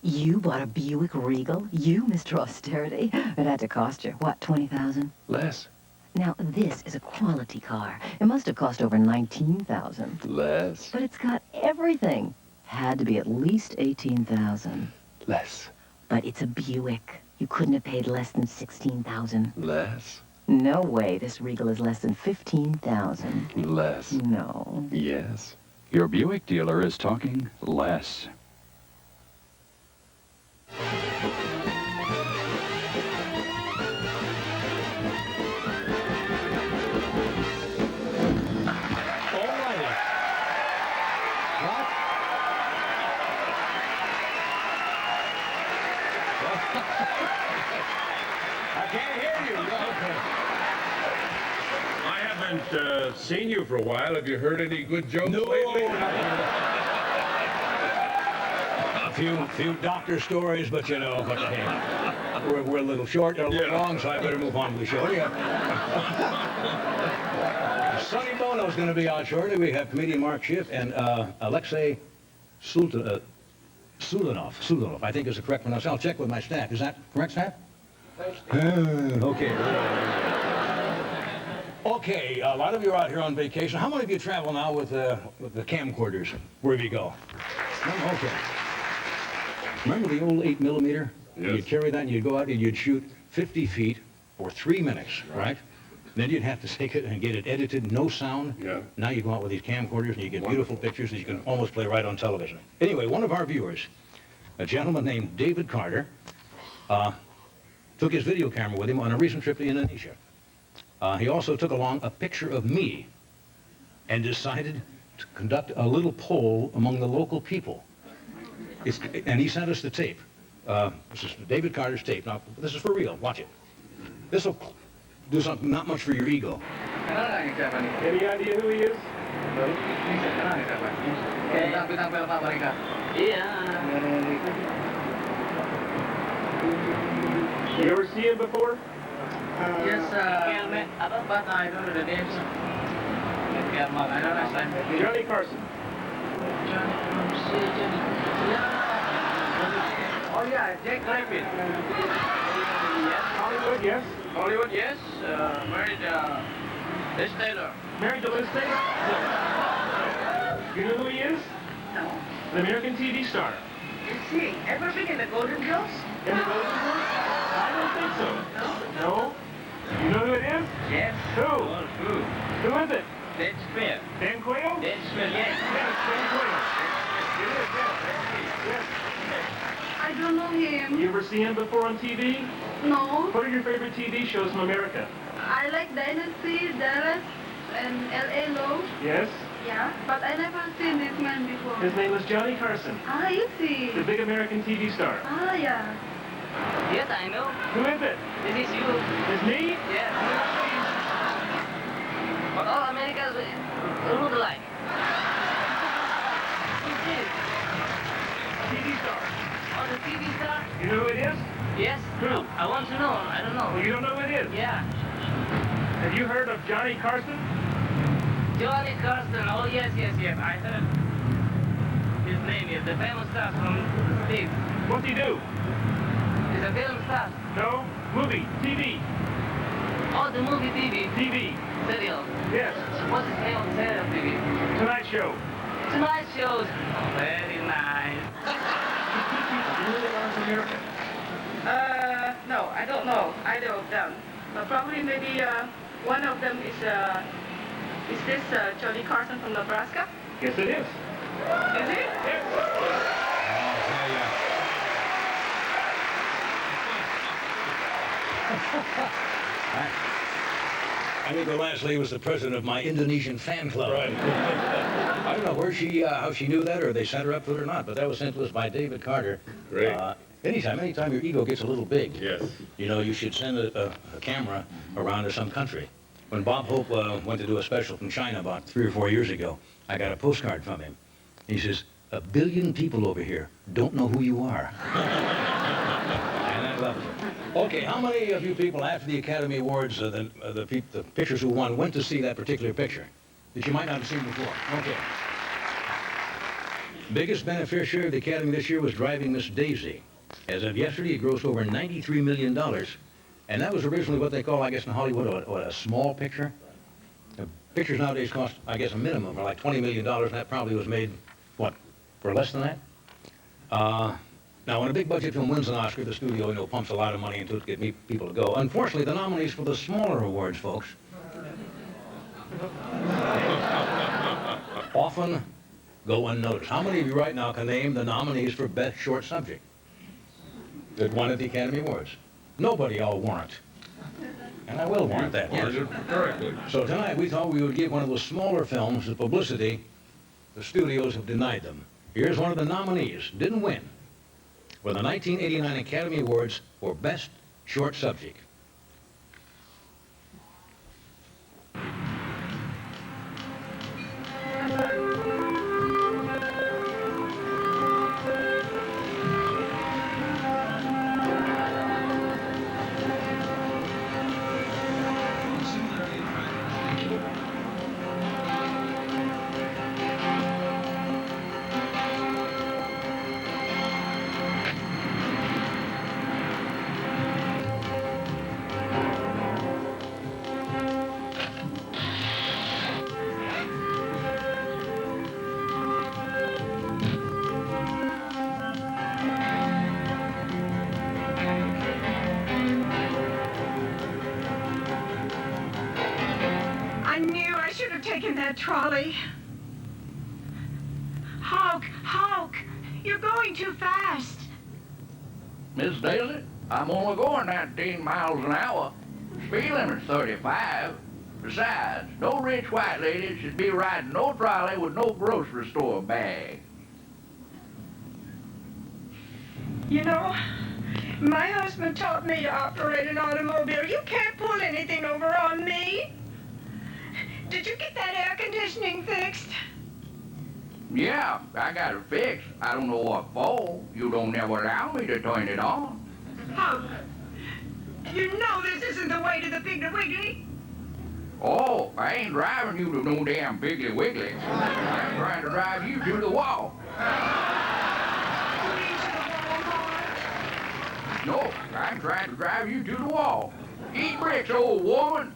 You bought a Buick Regal? You, Mr. Austerity? It had to cost you, what, $20,000? Less. Now, this is a quality car. It must have cost over $19,000. Less. But it's got everything. Had to be at least $18,000. Less. But it's a Buick. You couldn't have paid less than $16,000. Less. No way this Regal is less than $15,000. Less. No. Yes. Your Buick dealer is talking less. Seen you for a while. Have you heard any good jokes lately? A few doctor stories, but you know, hey, we're a little short, a little long, so I better move on to the show. Sonny Bono's going to be out shortly. We have comedian Mark Schiff and Alexei Sulanov, I think is the correct pronunciation. I'll check with my staff. Is that correct, staff? Okay. Okay, a lot of you are out here on vacation. How many of you travel now with the camcorders wherever you go? Okay. Remember the old 8mm? Yes. You'd carry that and you'd go out and you'd shoot 50 feet for 3 minutes, right? Then you'd have to take it and get it edited, no sound. Yeah. Now you go out with these camcorders and you get beautiful pictures that you can almost play right on television. Anyway, one of our viewers, a gentleman named David Carter, took his video camera with him on a recent trip to Indonesia. He also took along a picture of me and decided to conduct a little poll among the local people. And he sent us the tape. This is David Carter's tape. Now, this is for real. Watch it. This will do something not much for your ego. Any idea who he is? You ever see him before? Yes, but I don't know the names. Johnny Carson. Oh yeah, Jake Griffin. Yes, Hollywood, yes. Hollywood, yes. Married Liz Taylor. Married to Liz Taylor? You know who he is? No. An American TV star. Is he ever been in the Golden Girls? In the Golden Girls? I don't think so. No? You know who it is? Yes. Who? Oh, who? Who is it? Dan Smith. Dan Quayle? Dan Smith, yes. Yes, Dan Quayle. It is, yes. I don't know him. You ever see him before on TV? No. What are your favorite TV shows from America? I like Dynasty, Dallas, and L.A. Law. Yes? Yeah, but I never seen this man before. His name was Johnny Carson. Ah, is he? The big American TV star. Ah, yeah. Yes, I know. Who is it? This is you. It's me? Yes. But all Americans look alike. Who's this? TV star. Oh, the TV star? You know who it is? Yes. Who? I want to know. I don't know. Well, you don't know who it is? Yeah. Have you heard of Johnny Carson? Johnny Carson. Oh, yes, yes, yes. I heard his name. Is the famous star from the States. What's he do? He's a film star. No. Movie. TV. Oh, the movie TV. TV. Serial. Yes. What's his name on serial TV? Tonight Show. Tonight Shows. Oh, very nice. No, I don't know either of them. But probably maybe one of them is this Johnny Carson from Nebraska? Yes, it is. Is it? I think Leslie was the president of my Indonesian fan club. Right. I don't know where how she knew that, or they sent her up to it or not, but that was sent to us by David Carter. Great. Anytime your ego gets a little big, Yes. you know, you should send a camera around to some country. When Bob Hope went to do a special from China about 3 or 4 years ago, I got a postcard from him. He says, 1 billion people over here don't know who you are. And I love it. Okay, how many of you people after the Academy Awards, the pictures who won, went to see that particular picture that you might not have seen before? Okay. Biggest beneficiary of the Academy this year was Driving Miss Daisy. As of yesterday, it grossed over $93 million. And that was originally what they call, I guess, in Hollywood, a small picture. Pictures nowadays cost, I guess, a minimum of like $20 million, and that probably was made, what, for less than that? Now, when a big budget film wins an Oscar, the studio, pumps a lot of money into it to get people to go. Unfortunately, the nominees for the smaller awards, folks, often go unnoticed. How many of you right now can name the nominees for Best Short Subject that won at the Academy Awards? Nobody, I'll warrant. And I will warrant that. Yes. Correctly. So tonight we thought we would give one of those smaller films the publicity the studios have denied them. Here's one of the nominees, didn't win, for the 1989 Academy Awards for Best Short Subject. Taking that trolley. Hulk, you're going too fast. Miss Daisy, I'm only going 19 miles an hour. Speed limit's 35. Besides, no rich white lady should be riding no trolley with no grocery store bag. You know, my husband taught me to operate an automobile. You can't pull anything over on me. Did you get that air conditioning fixed? Yeah, I got it fixed. I don't know what for. You don't never allow me to turn it on. Hulk, you know this isn't the way to the Piggly Wiggly. Oh, I ain't driving you to no damn Piggly Wiggly. I'm trying to drive you to the wall. No, I'm trying to drive you to the wall. Eat bricks, old woman.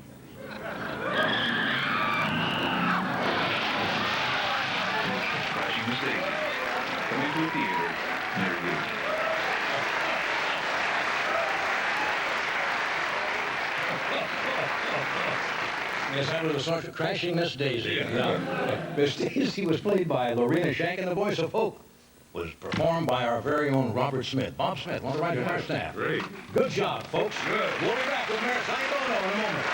Yes, that was a sort of crashing Miss Daisy. Miss Daisy was played by Lorena Shank, and the voice of Hope was performed by our very own Robert Smith. Bob Smith, one of the writers of our staff. Great. Good job, folks. Good. We'll be back with Mayor Sonny Bono in a moment.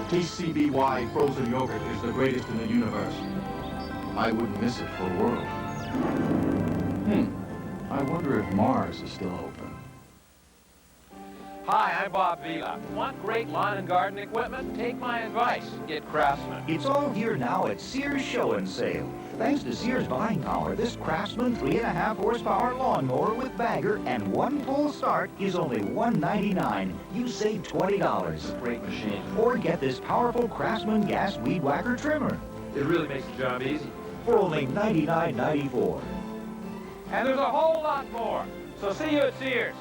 TCBY frozen yogurt is the greatest in the universe. I wouldn't miss it for a world. I wonder if Mars is still open. Hi, I'm Bob Vila. Want great lawn and garden equipment? Take my advice. Get Craftsman. It's all here now at Sears Show and Sale. Thanks to Sears buying power, this Craftsman 3.5 horsepower lawnmower with bagger and one full start is only $199. You save $20. Great machine. Or get this powerful Craftsman gas weed whacker trimmer It really makes the job easy. for only $99.94. And there's a whole lot more. So see you at Sears.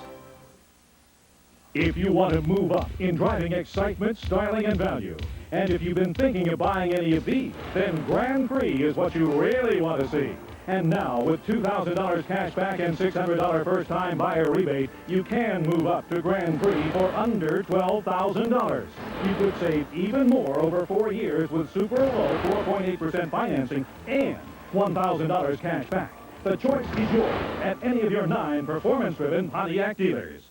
If you want to move up in driving excitement, styling, and value, and if you've been thinking of buying any of these, then Grand Prix is what you really want to see. And now, with $2,000 cash back and $600 first-time buyer rebate, you can move up to Grand Prix for under $12,000. You could save even more over 4 years with super low 4.8% financing and $1,000 cash back. The choice is yours at any of your 9 performance-driven Pontiac dealers.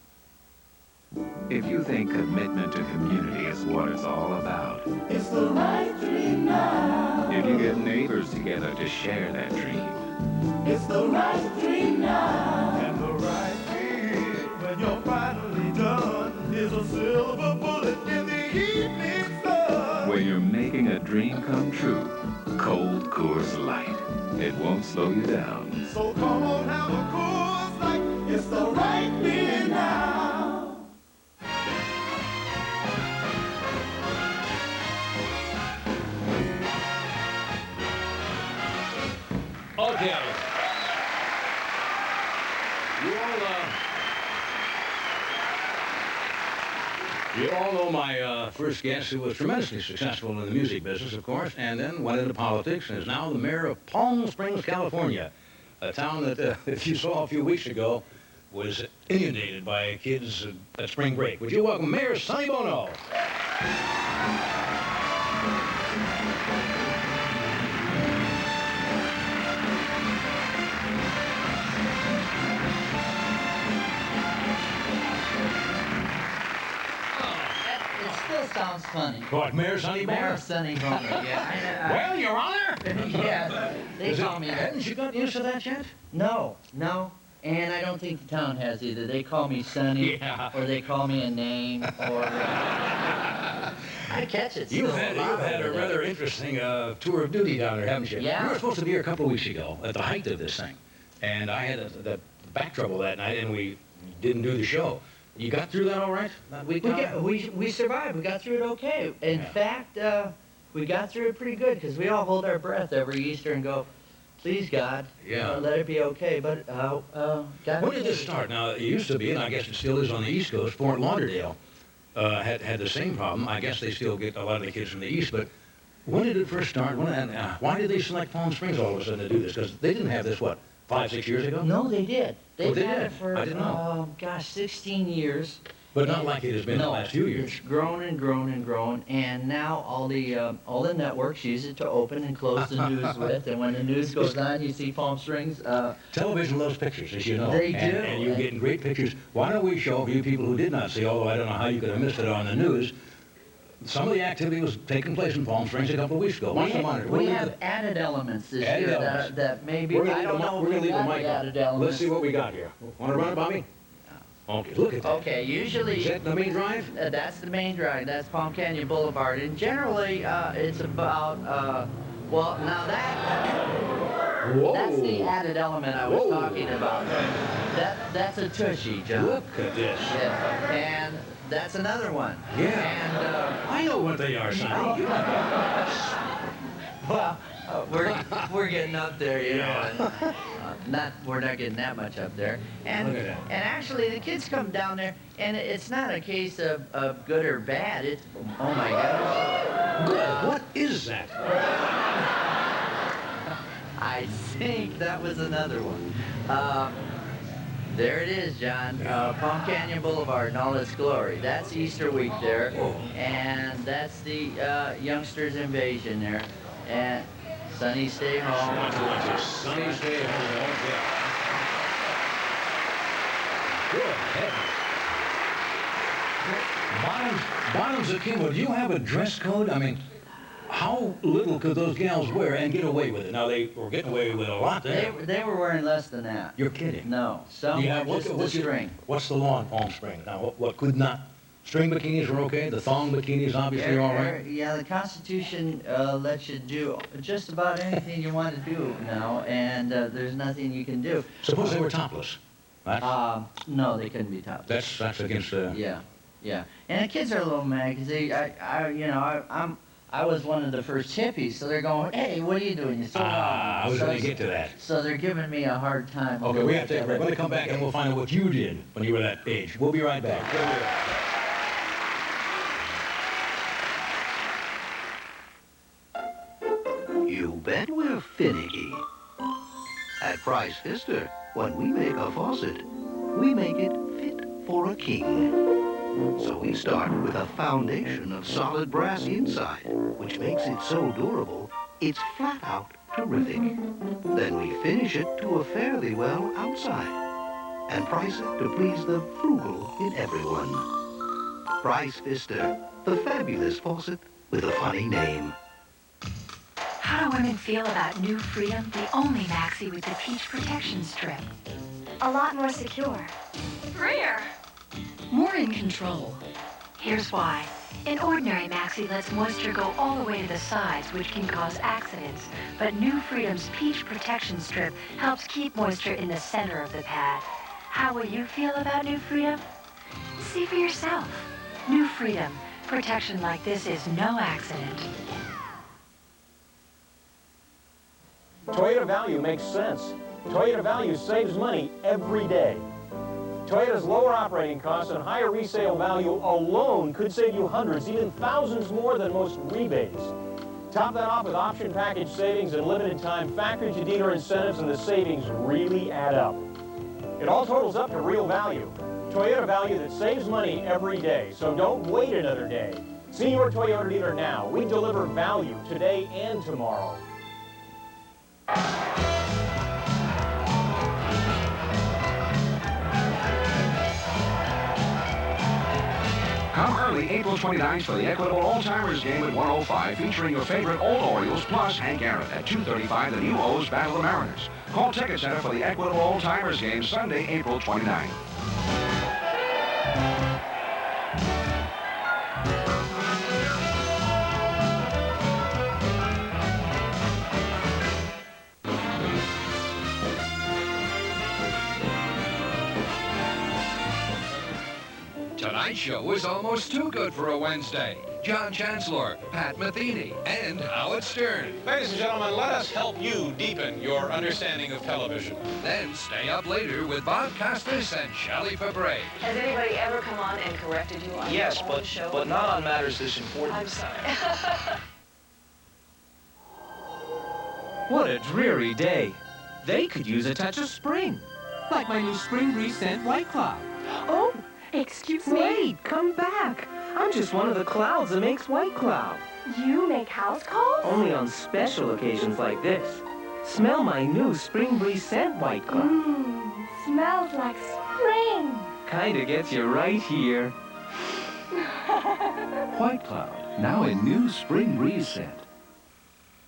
If you think commitment to community is what it's all about, It's the right dream now. if you get neighbors together to share that dream, It's the right dream now. And the right thing, when you're finally done, is a silver bullet in the evening sun. when you're making a dream come true, Cold Coors Light. It won't slow you down. So come on, have a Coors Light. It's the right thing now. Okay. You all know my first guest, who was tremendously successful in the music business, of course, and then went into politics and is now the mayor of Palm Springs, California, a town that, if you saw a few weeks ago, was inundated by kids at spring break. Would you welcome Mayor Sonny Bono? Sounds funny. What, Mayor Sonny Bono? Mayor Sonny Bono, yeah. Well, Your Honor. Yes, they call me that. Hadn't you gotten used to that yet? No. And I don't think the town has either. They call me Sonny, or they call me a name, or... I catch it still. You've had a rather interesting tour of duty down there, haven't you? Yeah. You were supposed to be here a couple of weeks ago at the height of this thing. And I had the back trouble that night, and we didn't do the show. You got through that all right? We survived. We got through it okay. In fact, we got through it pretty good, because we all hold our breath every Easter and go, please, God, let it be okay. But, When did this start? Now, it used to be, and I guess it still is on the East Coast, Fort Lauderdale had the same problem. I guess they still get a lot of the kids from the East, but when did it first start? Why did they select Palm Springs all of a sudden to do this? Because they didn't have this, 5, 6 years ago? No, they did. They've had it for, I didn't know. 16 years. But not like it has been the last few years. It's grown and grown and grown, and now all the networks use it to open and close the news with. And when the news goes on, you see Palm Springs. Television loves pictures, as you know. They do. And you're getting great pictures. Why don't we show you people who did not see, although I don't know how you could have missed it on the news, some of the activity was taking place in Palm Springs a couple of weeks ago. Watch the monitor. We have added elements this year that maybe, I don't know We're going to leave the if we mic got on. added elements. Let's see what we got here. Want to run it, Bobby? Okay, look at that. Okay, usually... Is that the main drive? That's the main drive. That's Palm Canyon Boulevard. And generally, it's about, well, now that's the added element I was talking about. That's a tushy, John. Look at this. Yeah. And that's another one. Yeah. And, I know what they are, Sonny. Well, We're getting up there, you know. And, we're not getting that much up there. And Look at that. and actually, the kids come down there, and it's not a case of good or bad. It's oh my gosh. Good. What is that? I think that was another one. There it is, John. Palm Canyon Boulevard in all its glory. That's Easter week there, and that's the youngsters' invasion there. And Sunny Stay Home. Sunny Stay Home. Good heavens. Bottoms Akimo, do you have a dress code? I mean, how little could those gals wear and get away with it? Now, they were getting away with a lot there. They were wearing less than that. You're kidding. No, some just the string. What's the law on Palm Springs? Now, what could not? String bikinis are okay? The thong bikinis obviously all right? Yeah, the Constitution lets you do just about anything you want to do now, and there's nothing you can do. Suppose they were topless. No, they couldn't be topless. That's against... Yeah. And the kids are a little mad because I was one of the first hippies, so they're going, hey, what are you doing? You're so wrong. I was going to get to that. So they're giving me a hard time. Okay, we have to take a break. We're going to come back and we'll find out what you did when you were that age. We'll be right back. You bet we're finicky. At Price Pfister, when we make a faucet, we make it fit for a king. So we start with a foundation of solid brass inside, which makes it so durable, it's flat out terrific. Then we finish it to a fairly well outside, and price it to please the frugal in everyone. Price Pfister, the fabulous faucet with a funny name. How do women feel about New Freedom, the only maxi with the peach protection strip? A lot more secure. Freer. More in control. Here's why. An ordinary maxi lets moisture go all the way to the sides, which can cause accidents. But New Freedom's peach protection strip helps keep moisture in the center of the pad. How will you feel about New Freedom? See for yourself. New Freedom. Protection like this is no accident. Toyota value makes sense. Toyota value saves money every day. Toyota's lower operating costs and higher resale value alone could save you hundreds, even thousands more than most rebates. Top that off with option package savings and limited time factory-to-dealer incentives, and the savings really add up. It all totals up to real value. Toyota value that saves money every day, so don't wait another day. See your Toyota dealer now. We deliver value today and tomorrow. Come early April 29th for the Equitable Old-Timers game at 105, featuring your favorite old Orioles plus Hank Aaron. At 2:35, the new O's battle the Mariners. Call Ticket Center for the Equitable Old-Timers game Sunday, April 29th. Tonight's show is almost too good for a Wednesday. John Chancellor, Pat Metheny, and Howard Stern. Ladies and gentlemen, let us help you deepen your understanding of television. Then stay up later with Bob Costas and Shelley Fabre. Has anybody ever come on and corrected you on Yes, your own show? but not on matters this important. I'm sorry. What a dreary day. They could use a touch of spring. Like my new Spring Breeze scent White Cloud. Oh, excuse me? Wait, come back. I'm just one of the clouds that makes White Cloud. You make house calls? Only on special occasions like this. Smell my new Spring Breeze scent White Cloud. Smells like spring. Kinda gets you right here. White Cloud, now in new Spring Breeze scent.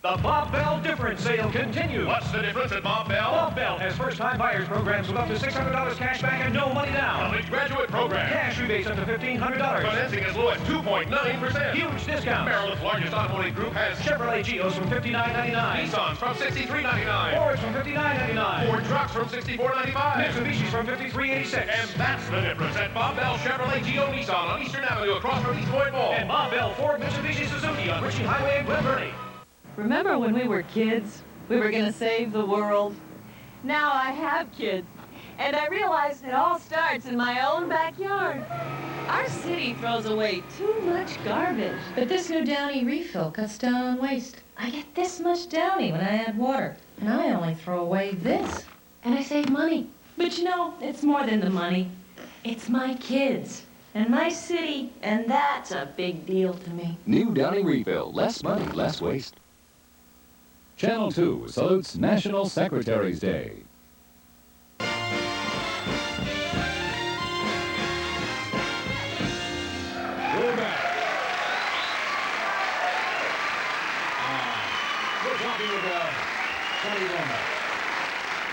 The Bob Bell Difference Sale continues. What's the difference at Bob Bell? Bob Bell has first-time buyers programs with up to $600 cash back and no money down. College graduate program. Cash rebates up to $1,500. Financing as low as 2.9%. Huge discounts. Maryland's largest automotive group has Chevrolet Geos from $59.99. Nissans from $63.99. Fords from $59.99. Ford trucks from $64.95. Mitsubishis from $53.86. And that's the difference at Bob Bell Chevrolet Geo Nissan on Eastern Avenue across from East Point Mall. And Bob Bell Ford Mitsubishi Suzuki on Ritchie Highway in Glen Burnie. Remember when we were kids? We were gonna save the world. Now I have kids, and I realize it all starts in my own backyard. Our city throws away too much garbage. But this new Downy refill cuts down on waste. I get this much Downy when I add water, and I only throw away this. And I save money. But you know, it's more than the money. It's my kids and my city, and that's a big deal to me. New Downy Refill. Less money, less waste. Channel 2 salutes National Secretary's Day. We're back. We're talking with Tony Loma.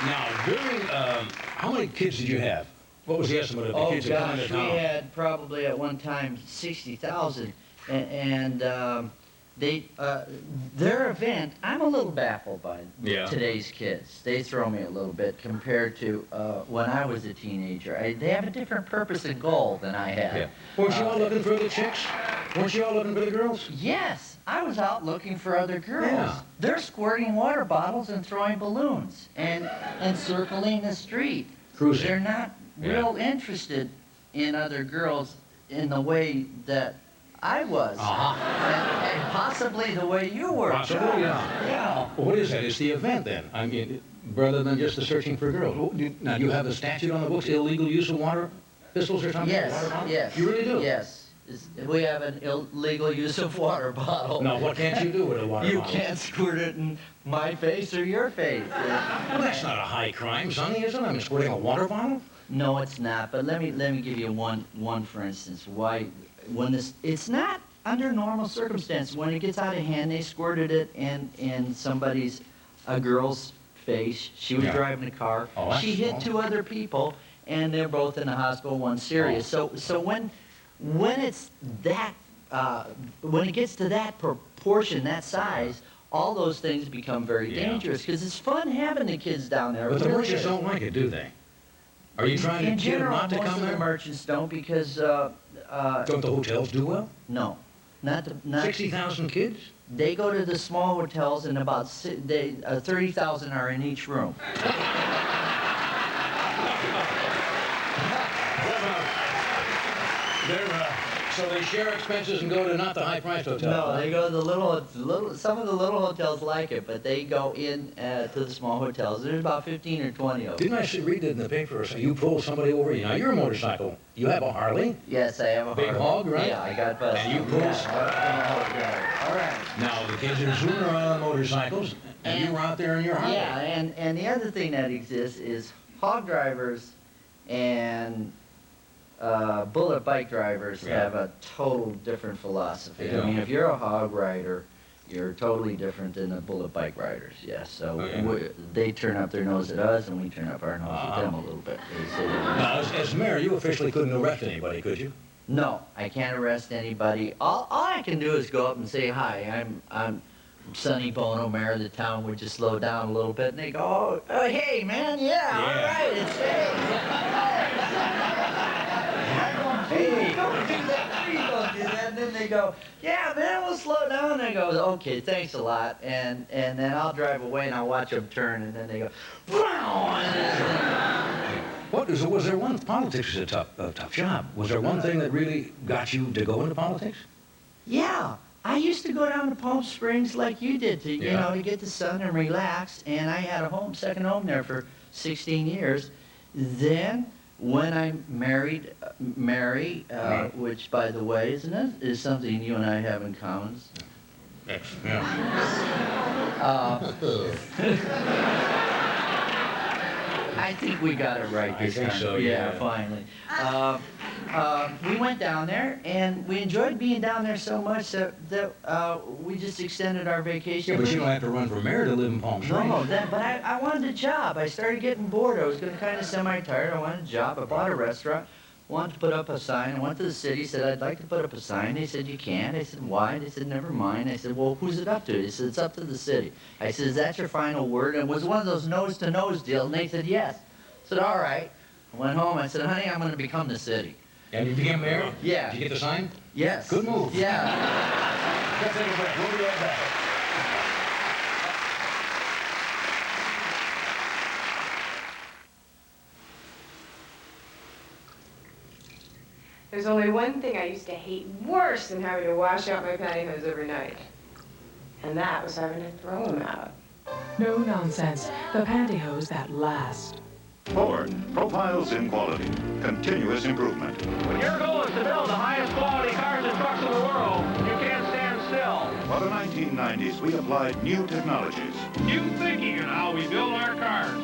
Now, during, how many kids did you have? What was the estimate of the kids that come into town? We had probably at one time 60,000, and their event, I'm a little baffled by today's kids. They throw me a little bit compared to when I was a teenager. They have a different purpose and goal than I had. Yeah. Weren't you all looking for the chicks? Weren't you all looking for the girls? Yes, I was out looking for other girls. Yeah. They're squirting water bottles and throwing balloons and circling the street. Cruising. They're not real interested in other girls in the way that I was. And possibly the way you were. Possibly, yeah. Well, what is that? It's the event, then. I mean, rather than just the searching for girls. Now, do you have a statute on the books, illegal use of water pistols or something? Yes. You really do? Yes. We have an illegal use of water bottle. Now, what can't you do with a water bottle? You can't squirt it in my face or your face. Well, that's not a high crime, Sonny, is it? I mean, squirting a water bottle? No, it's not. But let me give you one for instance. Why, it's not under normal circumstances. When it gets out of hand, they squirted it in a girl's face. She was driving a car. She hit two other people, and they're both in the hospital. One serious. So when it's that when it gets to that proportion, that size, all those things become very dangerous because it's fun having the kids down there. But the merchants don't like it, do they? Are you trying to get them not to come there? Most of the merchants don't because... don't the hotels do well? No. Not 60,000 kids? They go to the small hotels and about 30,000 are in each room. So they share expenses and go to not the high-priced hotels? No, they go to the some of the little hotels like it, but they go in to the small hotels. There's about 15 or 20 of them. Didn't I read it in the paper? So you pull somebody over you. Now, you're a motorcycle. You have a Harley? Yes, I have a Harley. Big hog, right? Yeah, I got busted. And you pull... All right. Now, the kids are zooming around on motorcycles, and you were out there in your Harley. Yeah, and the other thing that exists is hog drivers and... bullet bike drivers have a total different philosophy. I mean, if you're a hog rider, you're totally different than the bullet bike riders, yes. So they turn up their nose at us, and we turn up our nose at them a little bit. Now, as mayor, you officially couldn't arrest anybody, could you? No, I can't arrest anybody. All I can do is go up and say, hi, I'm Sonny Bono, mayor of the town. Would you slow down a little bit? And they go, oh hey, man, all right, it's hey, don't do that, please don't do that. And then they go, yeah, man, we'll slow down. And I go, okay, thanks a lot. And then I'll drive away and I'll watch them turn. And then they go, was there one, politics is a tough job. Was there one thing that really got you to go into politics? Yeah. I used to go down to Palm Springs like you did to, you know, to get the sun and relax. And I had a second home there for 16 years. Then, when I married Mary, which, by the way, is something you and I have in common. I think we got it right this time. So, yeah, finally. We went down there, and we enjoyed being down there so much that we just extended our vacation. Yeah, but you don't have to run for mayor to live in Palm Springs. No, but I wanted a job. I started getting bored. I was getting kind of semi-tired. I wanted a job. I bought a restaurant. Wanted to put up a sign. I went to the city, said, I'd like to put up a sign. They said, you can't. I said, why? They said, never mind. I said, well, who's it up to? They said, it's up to the city. I said, is that your final word? And it was one of those nose-to-nose deals. And they said, yes. I said, all right. I went home. I said, honey, I'm going to become the city. And you became mayor? Yeah. Did you get the sign? Yes. Good move. Yeah. Let's take a break. We'll be right back. There's only one thing I used to hate worse than having to wash out my pantyhose every night. And that was having to throw them out. No nonsense. The pantyhose that last. Ford, profiles in quality, continuous improvement. When your goal is to build the highest quality cars and trucks in the world, you can't stand still. By the 1990s, we applied new technologies. New thinking in how we build our cars.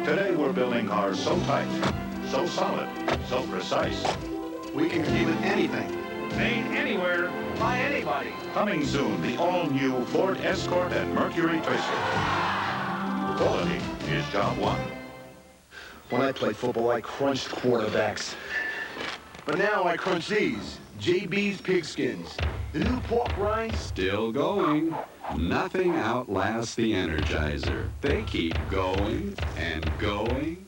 Today, we're building cars so tight, so solid, so precise. We can compete with anything. Made anywhere, by anybody. Coming soon, the all-new Ford Escort and Mercury Tracer. Quality is job one. When I played football, I crunched quarterbacks. But now I crunch these, JB's Pigskins. The new pork rinds. Still going. Nothing outlasts the Energizer. They keep going and going.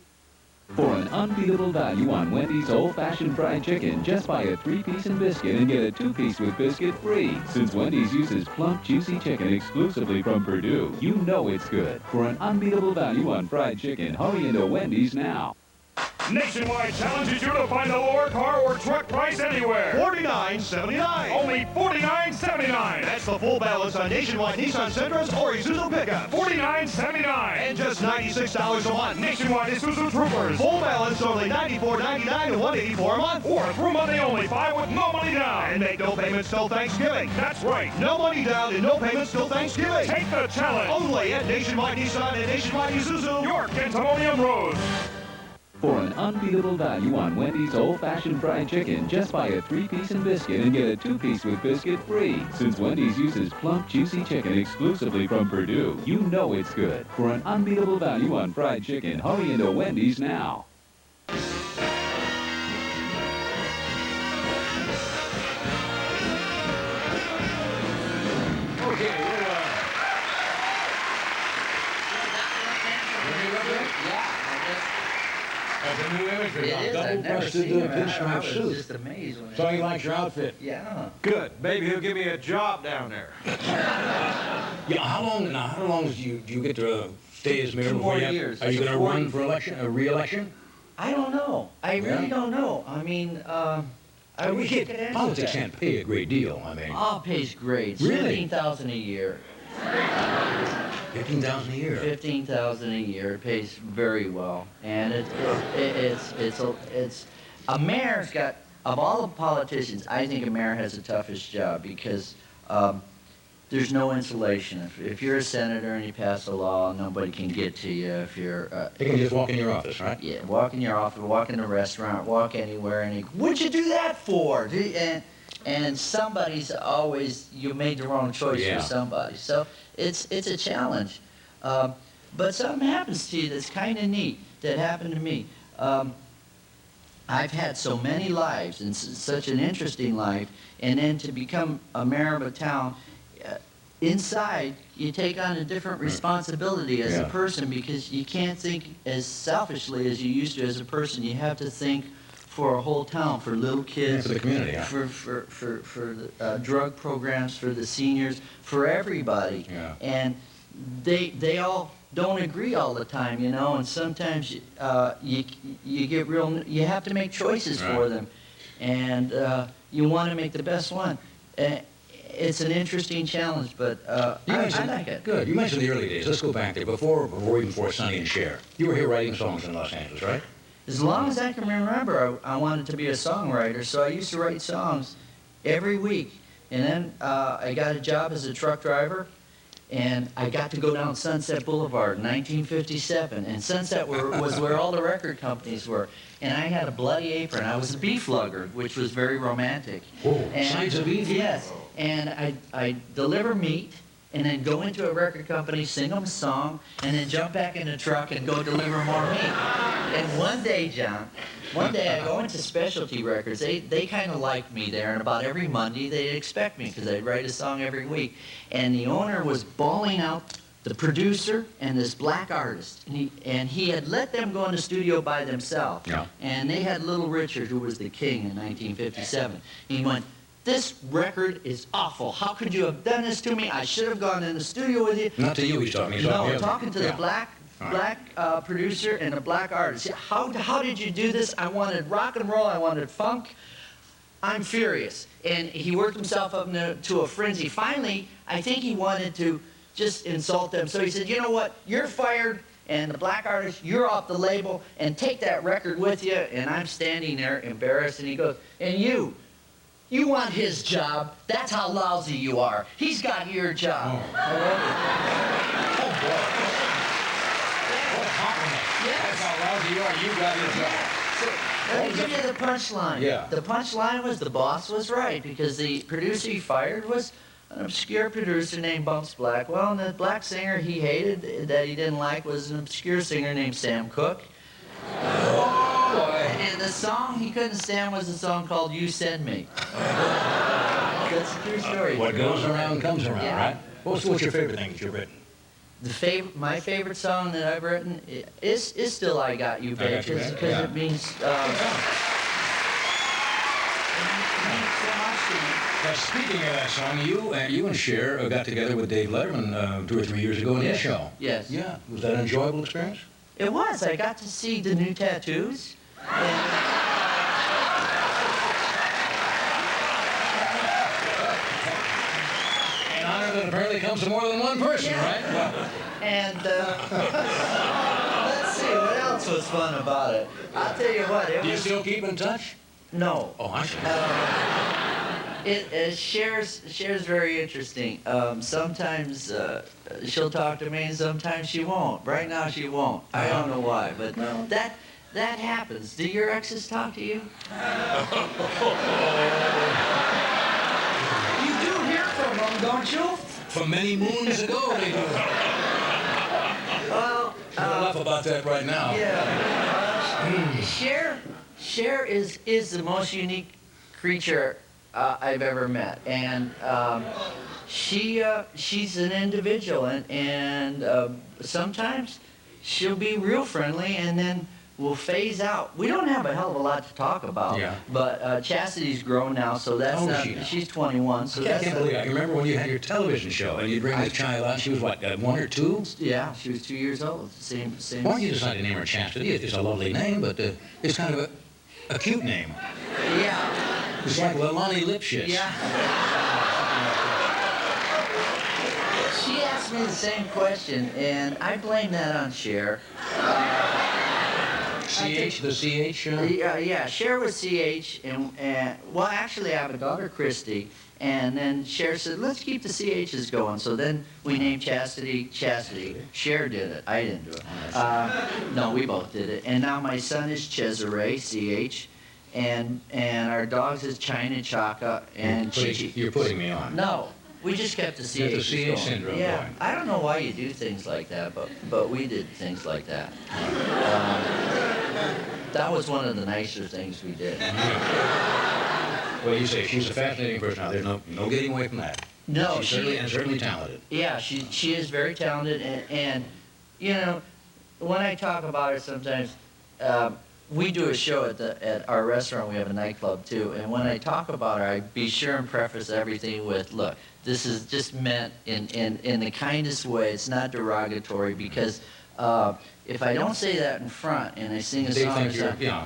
For an unbeatable value on Wendy's old-fashioned fried chicken, just buy a 3-piece and biscuit and get a 2-piece with biscuit free. Since Wendy's uses plump, juicy chicken exclusively from Purdue, you know it's good. For an unbeatable value on fried chicken, hurry into Wendy's now. Nationwide challenges you to find a lower car or truck price anywhere. $49.79. Only $49.79. That's the full balance on Nationwide Nissan Sentras or Isuzu pickups. $49.79. And just $96 a month. Nationwide Isuzu Troopers. Full balance only $94.99 and $184 a month. Or through Monday only, buy with no money down. And make no payments till Thanksgiving. That's right. No money down and no payments till Thanksgiving. Take the challenge. Only at Nationwide Nissan and Nationwide Isuzu. York and Timonium Road. For an unbeatable value on Wendy's old-fashioned fried chicken, just buy a 3-piece and biscuit and get a 2-piece with biscuit free. Since Wendy's uses plump, juicy chicken exclusively from Purdue, you know it's good. For an unbeatable value on fried chicken, hurry into Wendy's now. That's a new image. It is. I've never seen him. I was just amazed. So he likes your outfit? Yeah. Good. Maybe he'll give me a job down there. Yeah. How long do you get to stay as mayor? 2 more years. Are you going to run for election, a re-election? I don't know. I really don't know. I mean, Politics can't pay a great deal. I mean. Oh, pays great. Really? $15,000 a year. $15,000 a year. $15,000 a year. It pays very well, and it's a mayor's got, of all the politicians, I think a mayor has the toughest job because there's no insulation. If you're a senator and you pass a law, nobody can get to you. If you're they can just walk in your office, right? Yeah, walk in your office, walk in a restaurant, walk anywhere, and what'd you do that for? And somebody's always, you made the wrong choice for somebody. So it's a challenge. But something happens to you that's kind of neat that happened to me. I've had so many lives and such an interesting life, and then to become a mayor of a town, inside you take on a different responsibility as a person because you can't think as selfishly as you used to as a person. You have to think for a whole town, for little kids, for the community, for the drug programs, for the seniors, for everybody. Yeah. And they all don't agree all the time, you know, and sometimes you get real, you have to make choices for them, and you want to make the best one. It's an interesting challenge, but I like it. Good. You mentioned the early days. Let's go back there, even before Sonny and Cher. You were here writing songs in Los Angeles, right? As long as I can remember, I wanted to be a songwriter, so I used to write songs every week. And then I got a job as a truck driver, and I got to go down Sunset Boulevard in 1957. And Sunset was where all the record companies were. And I had a bloody apron. I was a beef lugger, which was very romantic. Oh, signs of beef? Yes. And I deliver meat, and then go into a record company, sing them a song, and then jump back in the truck and go deliver more meat. And one day, John, I go into Specialty Records. They kind of liked me there, and about every Monday they'd expect me because I'd write a song every week. And the owner was bawling out the producer and this black artist, and he had let them go in the studio by themselves. Yeah. And they had Little Richard, who was the king in 1957. He went, "This record is awful. How could you have done this to me? I should have gone in the studio with you." Not to you, he's talking. No, talking to the black producer and the black artist. How did you do this? I wanted rock and roll. I wanted funk. I'm furious. And he worked himself up to a frenzy. Finally, I think he wanted to just insult them. So he said, you know what, you're fired, and the black artist, you're off the label, and take that record with you. And I'm standing there embarrassed, and he goes, and you want his job. That's how lousy you are. He's got your job. Oh, boy. What a compliment. Yes. That's how lousy you are. You got your job. So, let me give you the punchline. Yeah. The punchline was the boss was right, because the producer he fired was an obscure producer named Bumps Blackwell, and the black singer he hated, that he didn't like, was an obscure singer named Sam Cooke. And the song he couldn't stand was a song called You Send Me. That's a true story. What goes around comes around, Yeah. right? What's your favorite thing that you've written? My favorite song that I've written is still I Got You, Babe, because it means so much to me. Now, speaking of that song, you and Cher got together with Dave Letterman 2 or 3 years ago in his show. Yes. Yeah. Was that an enjoyable experience? It was. I got to see the new tattoos. An honor that apparently comes to more than one person, right? Well, And let's see, what else was fun about it? I'll tell you what. Do you still keep in touch? No. Oh, I see. Cher's very interesting. Sometimes she'll talk to me, and sometimes she won't. Right now she won't. I don't know why, but that happens. Do your exes talk to you? You do hear from them, don't you? From many moons ago, they do. Well, enough about that right now. Yeah. Cher is the most unique creature I've ever met, and she's an individual, and sometimes she'll be real friendly, and then we'll phase out. We don't have a hell of a lot to talk about, but Chastity's grown now, so that's she's 21, so I can't believe it. I remember when you had your television show, and you'd bring the child out. She was what, 1 or 2? Yeah, she was 2 years old. Same. Why don't you decide to name her Chastity? It's a lovely name, but it's kind of a cute name. Yeah. It's like Lilani Lipschitz. Yeah. She asked me the same question, and I blame that on Cher. CH, the CH? Yeah, Cher was CH, and well, actually, I have a daughter, Christy, and then Cher said, let's keep the CHs going. So then we named Chastity Chastity. Cher did it. I didn't do it. No, we both did it. And now my son is Cesare, CH. And our dogs is China Chaka and Chichi. You're putting me on. No, we just kept the CH The CH going. syndrome going. I don't know why you do things like that, but we did things like that. That was one of the nicer things we did. Well, you say she's a fascinating person. There's no getting away from that. No, she's certainly talented. Yeah, she is very talented, and you know, when I talk about her sometimes. We do a show at our restaurant. We have a nightclub too, and when I talk about her, I be sure and preface everything with, "Look, this is just meant in the kindest way. It's not derogatory because if I don't say that in front and I sing a song,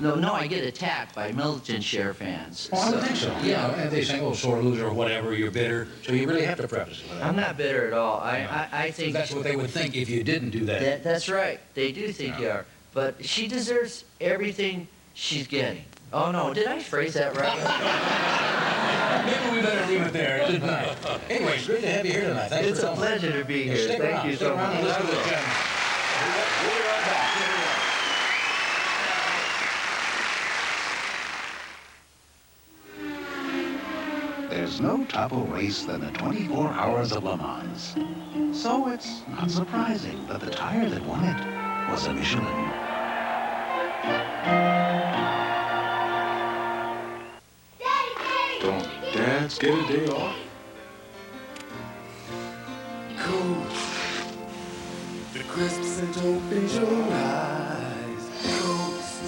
no, I get attacked by militant Cher fans." Well, I don't think so. Yeah, and they say, "Oh, sore loser" or whatever. You're bitter, so you really have to preface it. I'm not bitter at all. I think that's what they would think if you didn't do that. That's right. They do think you are. But she deserves everything she's getting. Oh, no, did I phrase that right? Maybe we better leave it there. Good night. Anyway, it's great to have you here tonight. Thanks it's for a pleasure to be here. Thank you so much. Let's do it, Jen. We'll be right back. There's no tougher race than the 24 Hours of Le Mans. So it's not surprising that the tire that won it was a Michelin. Don't dads get a day off? Coast. The crisp scent opens your eyes. Coast.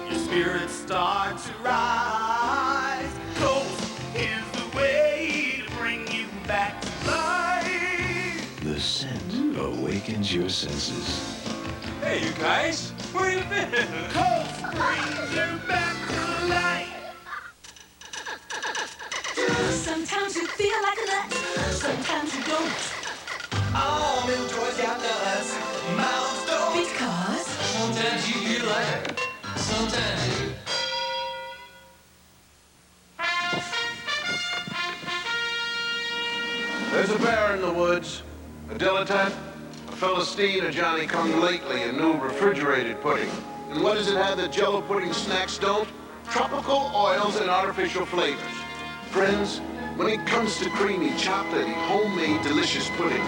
Your spirits start to rise. Coast is the way to bring you back to life. The scent awakens your senses. Hey, you guys. Where you been? Coast brings you back to life. don't. Almond joys got nuts, mouths don't. Because? Sometimes you feel like, sometimes you. There's a bear in the woods, a dilettante, a Philistine, a Johnny-come-lately, a new refrigerated pudding. And what does it have that Jell-O pudding snacks don't? Tropical oils and artificial flavors. Friends, when it comes to creamy, chocolatey, homemade, delicious pudding,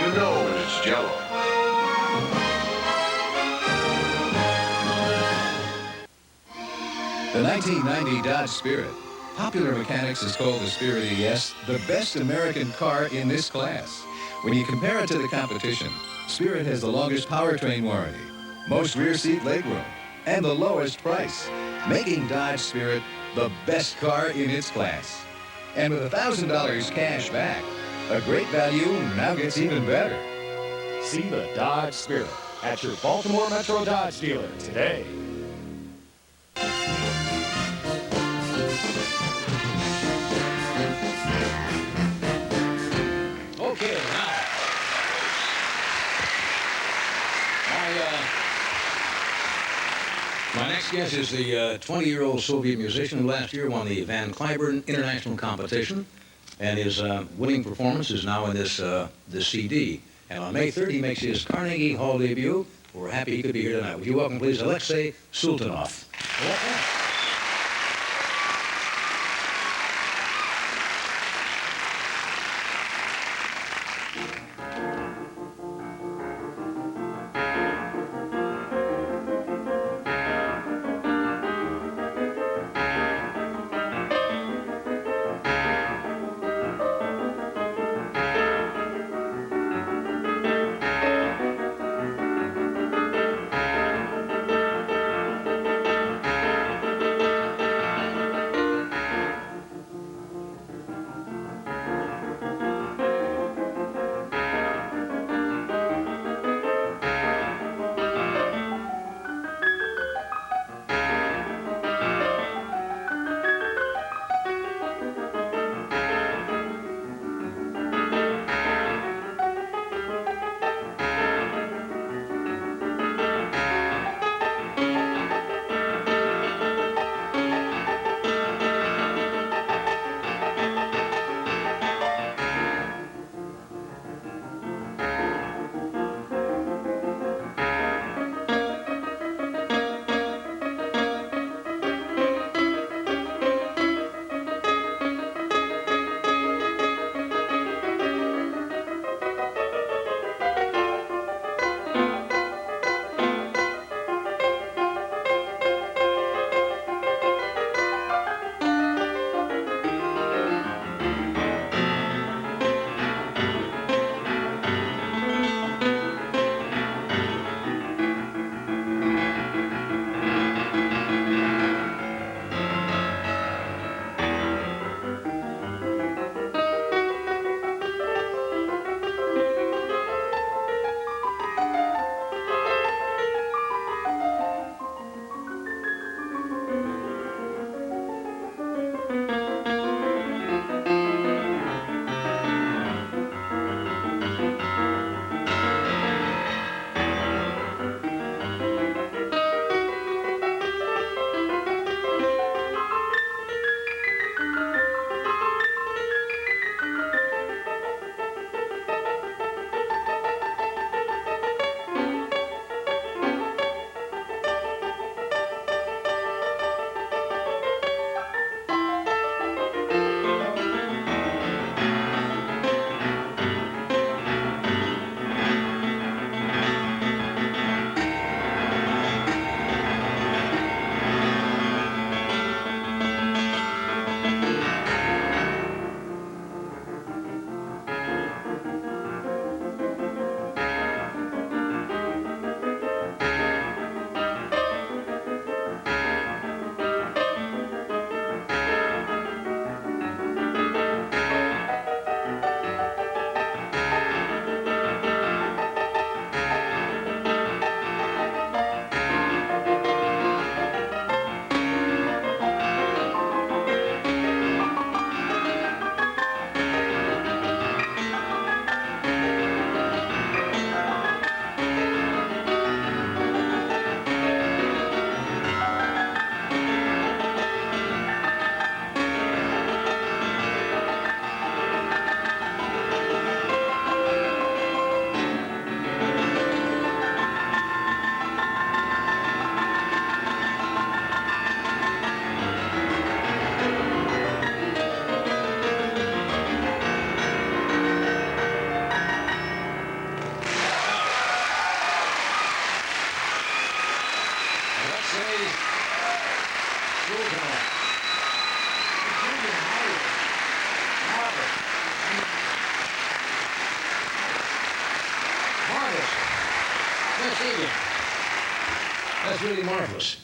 you know it's Jell-O. The 1990 Dodge Spirit. Popular Mechanics has called the Spirit ES the best American car in this class. When you compare it to the competition, Spirit has the longest powertrain warranty, most rear seat legroom, and the lowest price, making Dodge Spirit the best car in its class. And with $1,000 cash back, a great value now gets even better. See the Dodge Spirit at your Baltimore Metro Dodge dealer today. Okay, now. My next guest is the 20-year-old Soviet musician who last year won the Van Cliburn International Competition, and his winning performance is now in this CD. And on May 3rd, he makes his Carnegie Hall debut. We're happy he could be here tonight. Would you welcome, please, Alexei Sultanov. City. School time. Marvelous. Nice evening. That's really marvelous.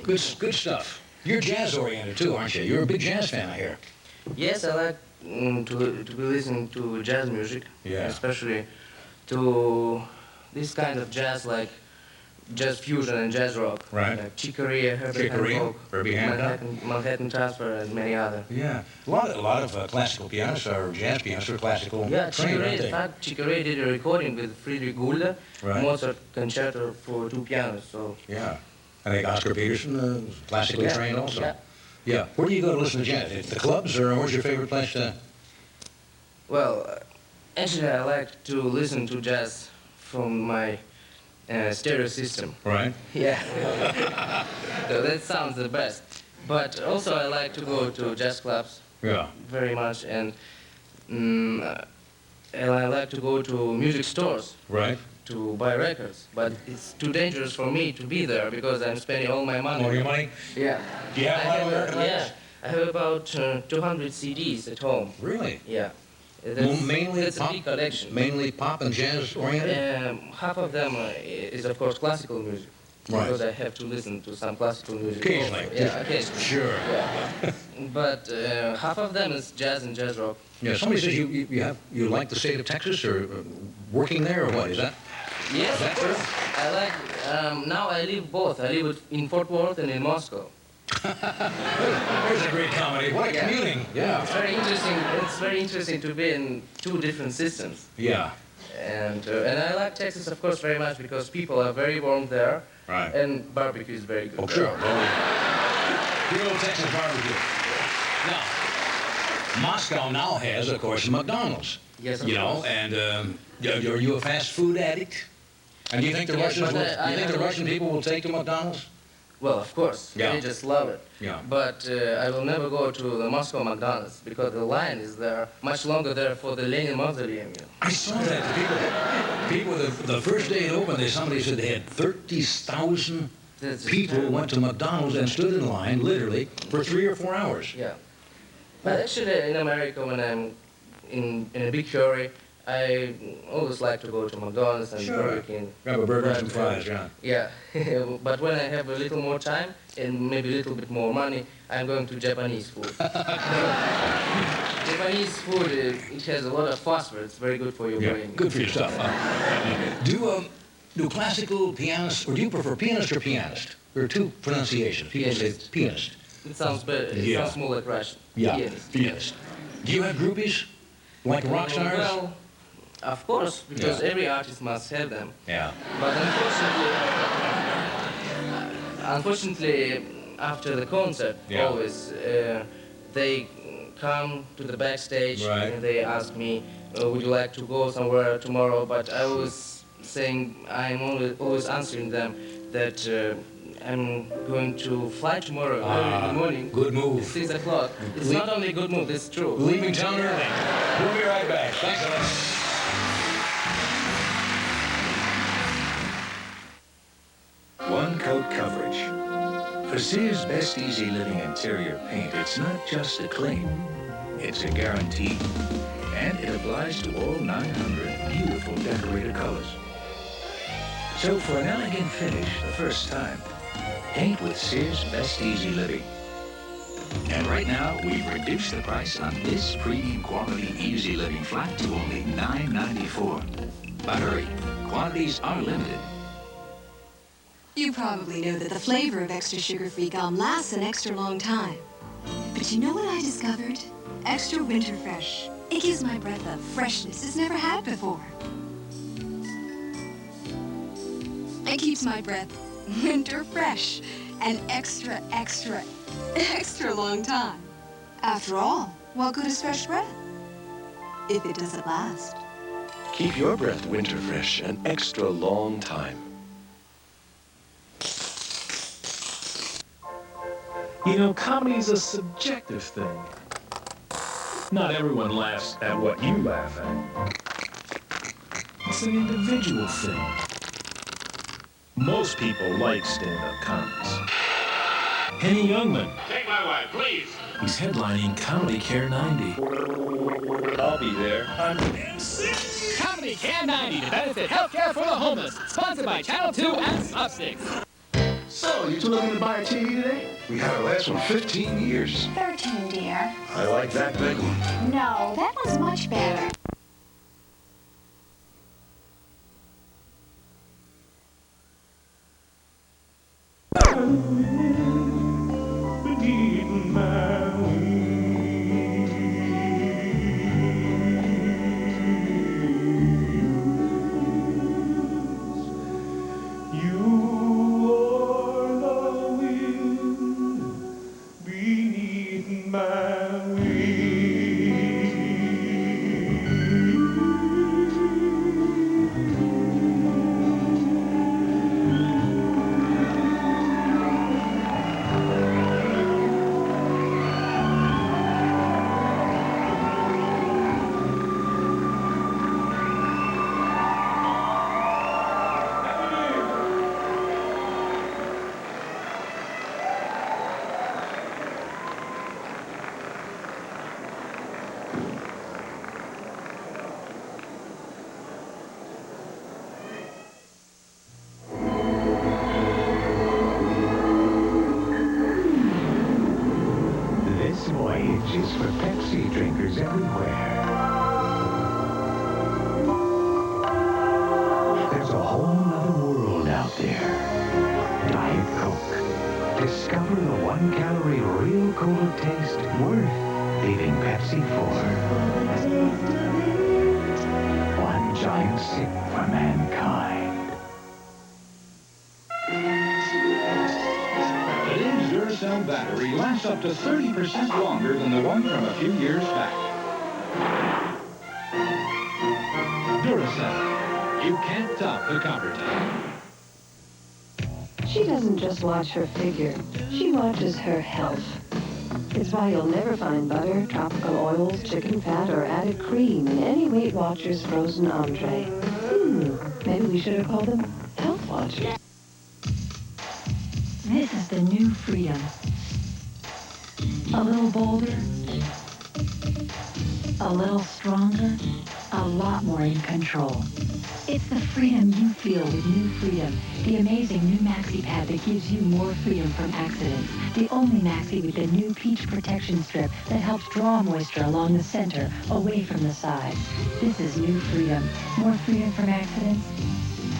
Good stuff. You're jazz-oriented too, aren't you? You're a big jazz fan, I hear. Yes, I like to be listening to jazz music. Yeah. Especially to this kind of jazz, like jazz fusion and jazz rock. Right. Like Chicory, Herbie Hancock, Manhattan Transfer, and many other. Yeah. A lot of classical pianists are jazz pianists or classical Yeah, trained, Chicory, aren't in they? fact, Chicory did a recording with Friedrich Gulda, Right. Mozart concerto for 2 pianos. So. Yeah. I think Oscar Peterson, classically trained also. Yeah. Yeah. Where do you go to listen to jazz? At the clubs, or where's your favorite place to? Well, actually, I like to listen to jazz from my stereo system. Right. Yeah. So that sounds the best. But also, I like to go to jazz clubs. Yeah. Very much, and I like to go to music stores. Right. To buy records, but it's too dangerous for me to be there because I'm spending all my money. All your money? Yeah. Do you have a lot of American records? Yeah, I have about 200 CDs at home. Really? Yeah. Mainly that's pop, a big collection. mainly pop and jazz oriented? Half of them is, of course, classical music. Right. Because I have to listen to some classical music. Occasionally. Also. Yeah, occasionally. Sure. Yeah. But half of them is jazz and jazz rock. Yeah, somebody says you like the state of Texas, or working there, or what? Is that? Yes, Is that of course. I like, now I live both. I live in Fort Worth and in Moscow. There's a great comedy. What a commuting. Yeah. It's very interesting. It's very interesting to be in 2 different systems. Yeah. And I like Texas, of course, very much because people are very warm there. Right. And barbecue is very good. Oh, sure. Good old Texas barbecue. Now, Moscow now has, of course, McDonald's. Yes, of you know, course. and are you a fast food addict? And do you think the Russian people will take to McDonald's? Well, of course. Yeah. They just love it. Yeah. But I will never go to the Moscow McDonald's because the line is there much longer there for the Lenin Mausoleum. I saw that. People the first day it opened, somebody said they had 30,000 people went to McDonald's and stood in line, literally, for 3 or 4 hours. Yeah. But actually, in America, when I'm in a big hurry, I always like to go to McDonald's and Burger King. Grab a burger and some fries, John. Yeah. But when I have a little more time and maybe a little bit more money, I'm going to Japanese food. Japanese food, it has a lot of phosphorus. It's very good for your brain. Good for your stuff. Do classical pianists, or do you prefer pianist or pianist? There are 2 pronunciations. People say pianist. It sounds better. It sounds more like Russian. Yeah, pianist. Do you have groupies? Like rock stars? Well, of course, because every artist must have them. Yeah. But unfortunately, after the concert, always, they come to the backstage and they ask me, would you like to go somewhere tomorrow? But I was saying, I'm always answering them that I'm going to fly tomorrow early in the morning. Good move. It's 6 o'clock. It's not only a good move, it's true. Leaving town early. We'll be right back. Thanks a lot. One coat coverage. For Sears Best Easy Living interior paint, it's not just a claim, it's a guarantee. And it applies to all 900 beautiful decorator colors. So for an elegant finish the first time, paint with Sears Best Easy Living. And right now, we've reduced the price on this premium quality Easy Living flat to only $9.94. But hurry, quantities are limited. You probably know that the flavor of extra sugar-free gum lasts an extra long time. But you know what I discovered? Extra Winter Fresh. It gives my breath a freshness it's never had before. It keeps my breath winter fresh an extra long time. After all, what good is fresh breath if it doesn't last? Keep your breath winter fresh an extra long time. You know, comedy's a subjective thing. Not everyone laughs at what you laugh at. It's an individual thing. Most people like stand-up comics. Henny Youngman. Take my wife, please. He's headlining Comedy Care 90. I'll be there. I'm MC! Comedy Care 90 to benefit healthcare for the homeless. Sponsored by Channel 2 and Slapsticks. So, you two looking to buy a TV today? We had our last one 15 years. 13, dear. I like that big one. No, that one's much better. This voyage is for Pepsi drinkers everywhere. There's a whole nother world out there. Diet Coke. Discover the 1-calorie real cola taste worth leaving Pepsi for. One giant sip for mankind. Today's Duracell battery lasts up to 30% longer than the one from a few years back. Duracell. You can't top the copper type. She doesn't just watch her figure. She watches her health. It's why you'll never find butter, tropical oils, chicken fat, or added cream in any Weight Watchers frozen entree. Maybe we should have called them Health Watchers. This is the new freedom. A little bolder, a little stronger, a lot more in control. It's the freedom you feel with New Freedom, the amazing new maxi pad that gives you more freedom from accidents. The only maxi with the new peach protection strip that helps draw moisture along the center, away from the sides. This is New Freedom. More freedom from accidents,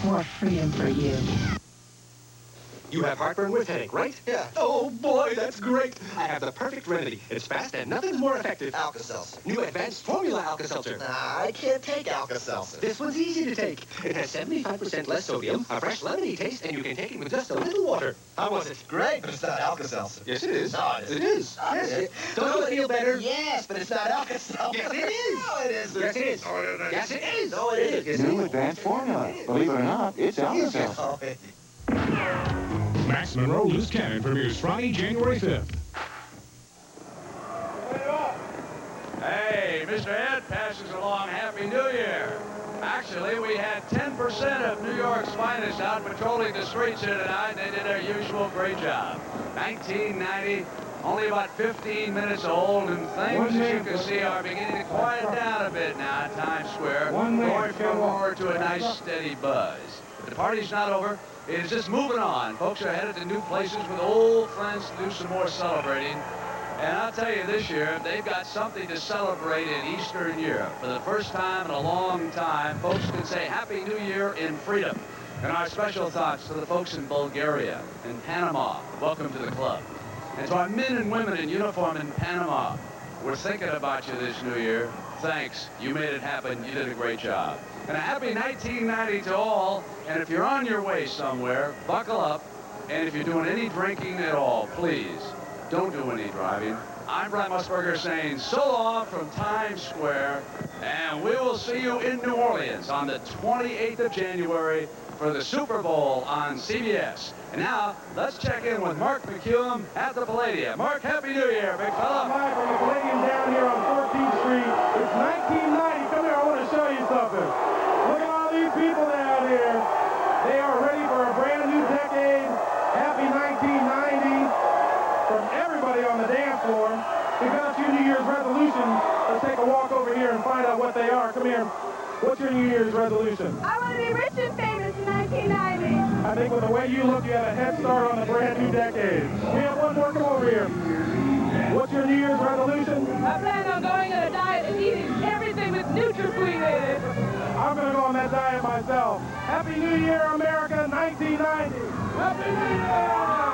more freedom for you. You have heartburn with headache, right? Yeah. Oh, boy, that's great. I have the perfect remedy. It's fast and nothing's more effective. Alka-Seltzer. New advanced formula Alka-Seltzer. I can't take Alka-Seltzer. This one's easy to take. It has 75% less sodium, a fresh lemony taste, and you can take it with just a little water. How was it? Great, but it's not Alka-Seltzer. Yes, it is. No, it isn't. It is. Yes. Don't you feel better? Yes, but it's not Alka-Seltzer. Yes, it is. No, it isn't. Yes, it is. No, it isn't. Yes, it is. No, it isn't. Yes, it New is. advanced formula. Believe it or not, it's Alka-Seltzer. Max Monroe Loose Cannon premieres Friday, January 5th. Hey, Mr. Ed passes along Happy New Year. Actually, we had 10% of New York's finest out patrolling the streets here tonight, and they did their usual great job. 1990, only about 15 minutes old, and things, as you can see, are beginning to quiet down a bit now at Times Square, going from roar to a nice steady buzz. But the party's not over. It's just moving on. Folks are headed to new places with old friends to do some more celebrating. And I'll tell you, this year, they've got something to celebrate in Eastern Europe. For the first time in a long time, folks can say Happy New Year in freedom. And our special thoughts to the folks in Bulgaria and Panama. Welcome to the club. And to our men and women in uniform in Panama. We're thinking about you this New Year. Thanks. You made it happen. You did a great job. And a happy 1990 to all. And if you're on your way somewhere, buckle up. And if you're doing any drinking at all, please, don't do any driving. I'm Brad Musburger saying so long from Times Square. And we will see you in New Orleans on the 28th of January for the Super Bowl on CBS. And now, let's check in with Mark McEwen at the Palladium. Mark, Happy New Year, big fella. Hi, from the Palladium down here on 14th Street. It's 1990. Come here, I want to show you something. Look at all these people down here. They are ready for a brand new decade. Happy 1990 from everybody on the dance floor. We've got a few New Year's resolutions. Let's take a walk over here and find out what they are. Come here. What's your New Year's resolution? I want to be rich and famous in 1990. I think with the way you look, you have a head start on the brand new decade. We have one more. Come over here. What's your New Year's resolution? I plan on going on a diet and eating everything with NutriFleet in it. I'm going to go on that diet myself. Happy New Year, America, 1990. Happy New Year!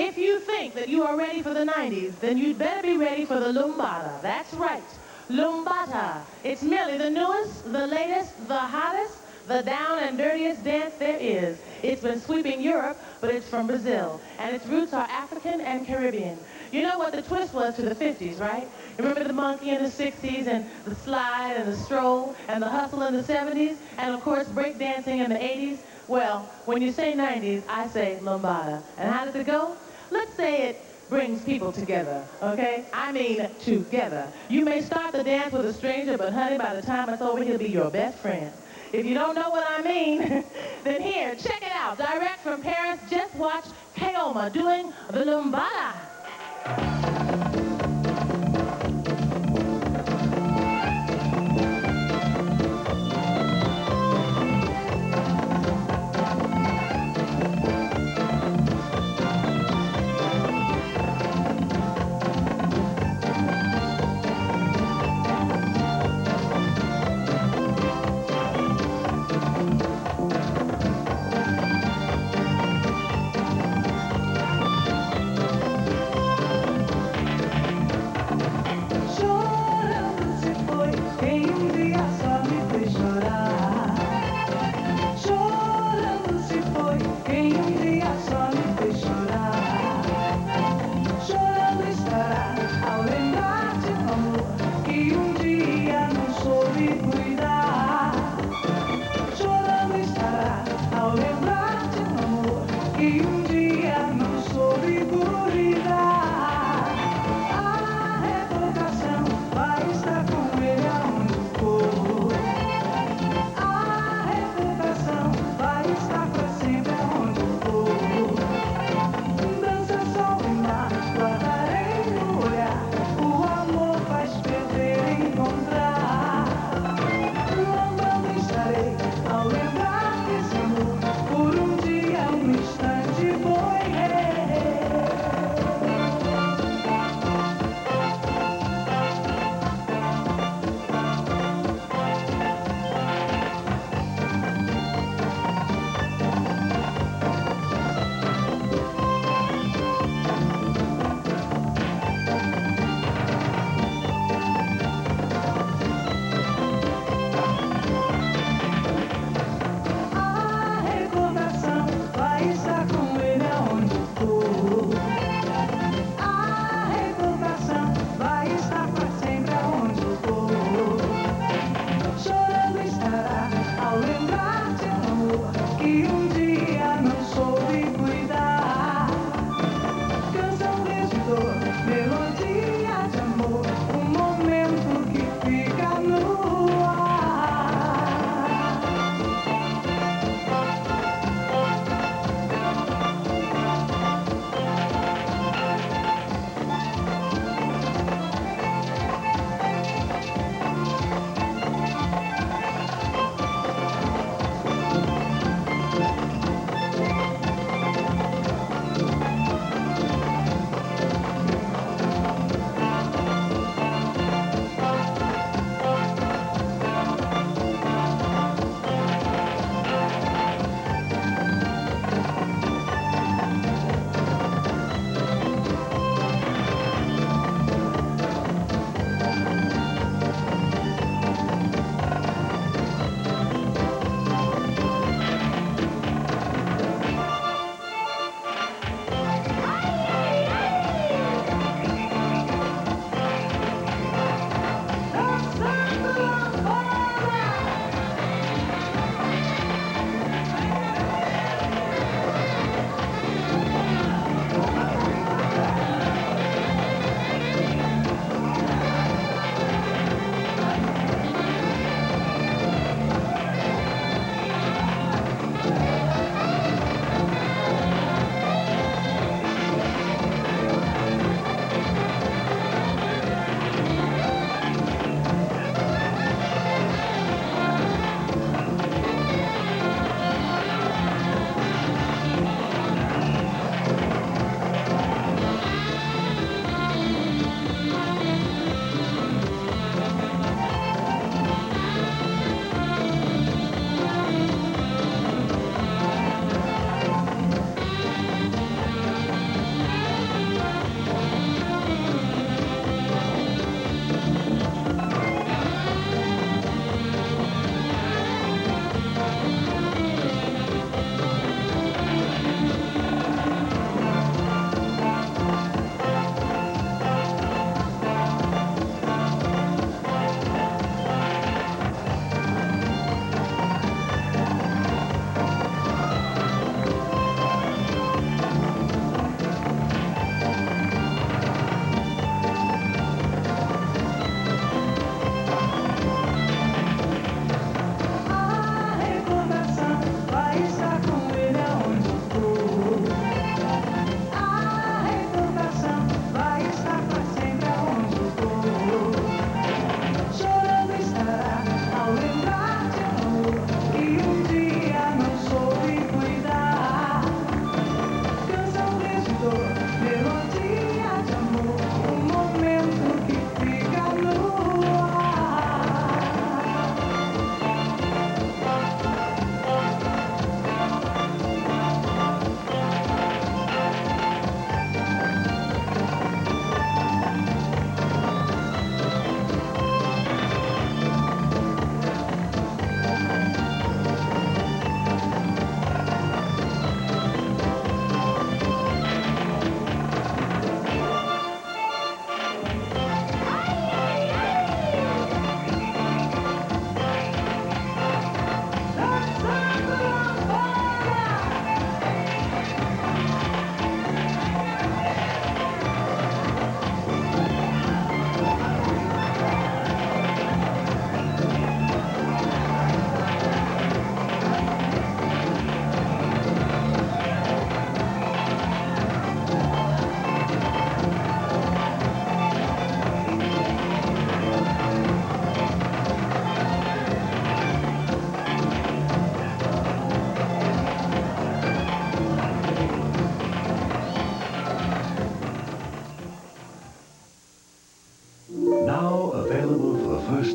If you think that you are ready for the 90s, then you'd better be ready for the Lumbata. That's right, Lumbata. It's merely the newest, the latest, the hottest, the down and dirtiest dance there is. It's been sweeping Europe, but it's from Brazil, and its roots are African and Caribbean. You know what the twist was to the 50s, right? Remember the monkey in the 60s, and the slide, and the stroll, and the hustle in the 70s, and of course breakdancing in the 80s? Well, when you say 90s, I say Lumbata. And how does it go? Let's say it brings people together, okay? I mean together. You may start the dance with a stranger, but honey, by the time it's over, he'll be your best friend. If you don't know what I mean, then here, check it out. Direct from Paris, just watch Kaoma doing the Lumbata.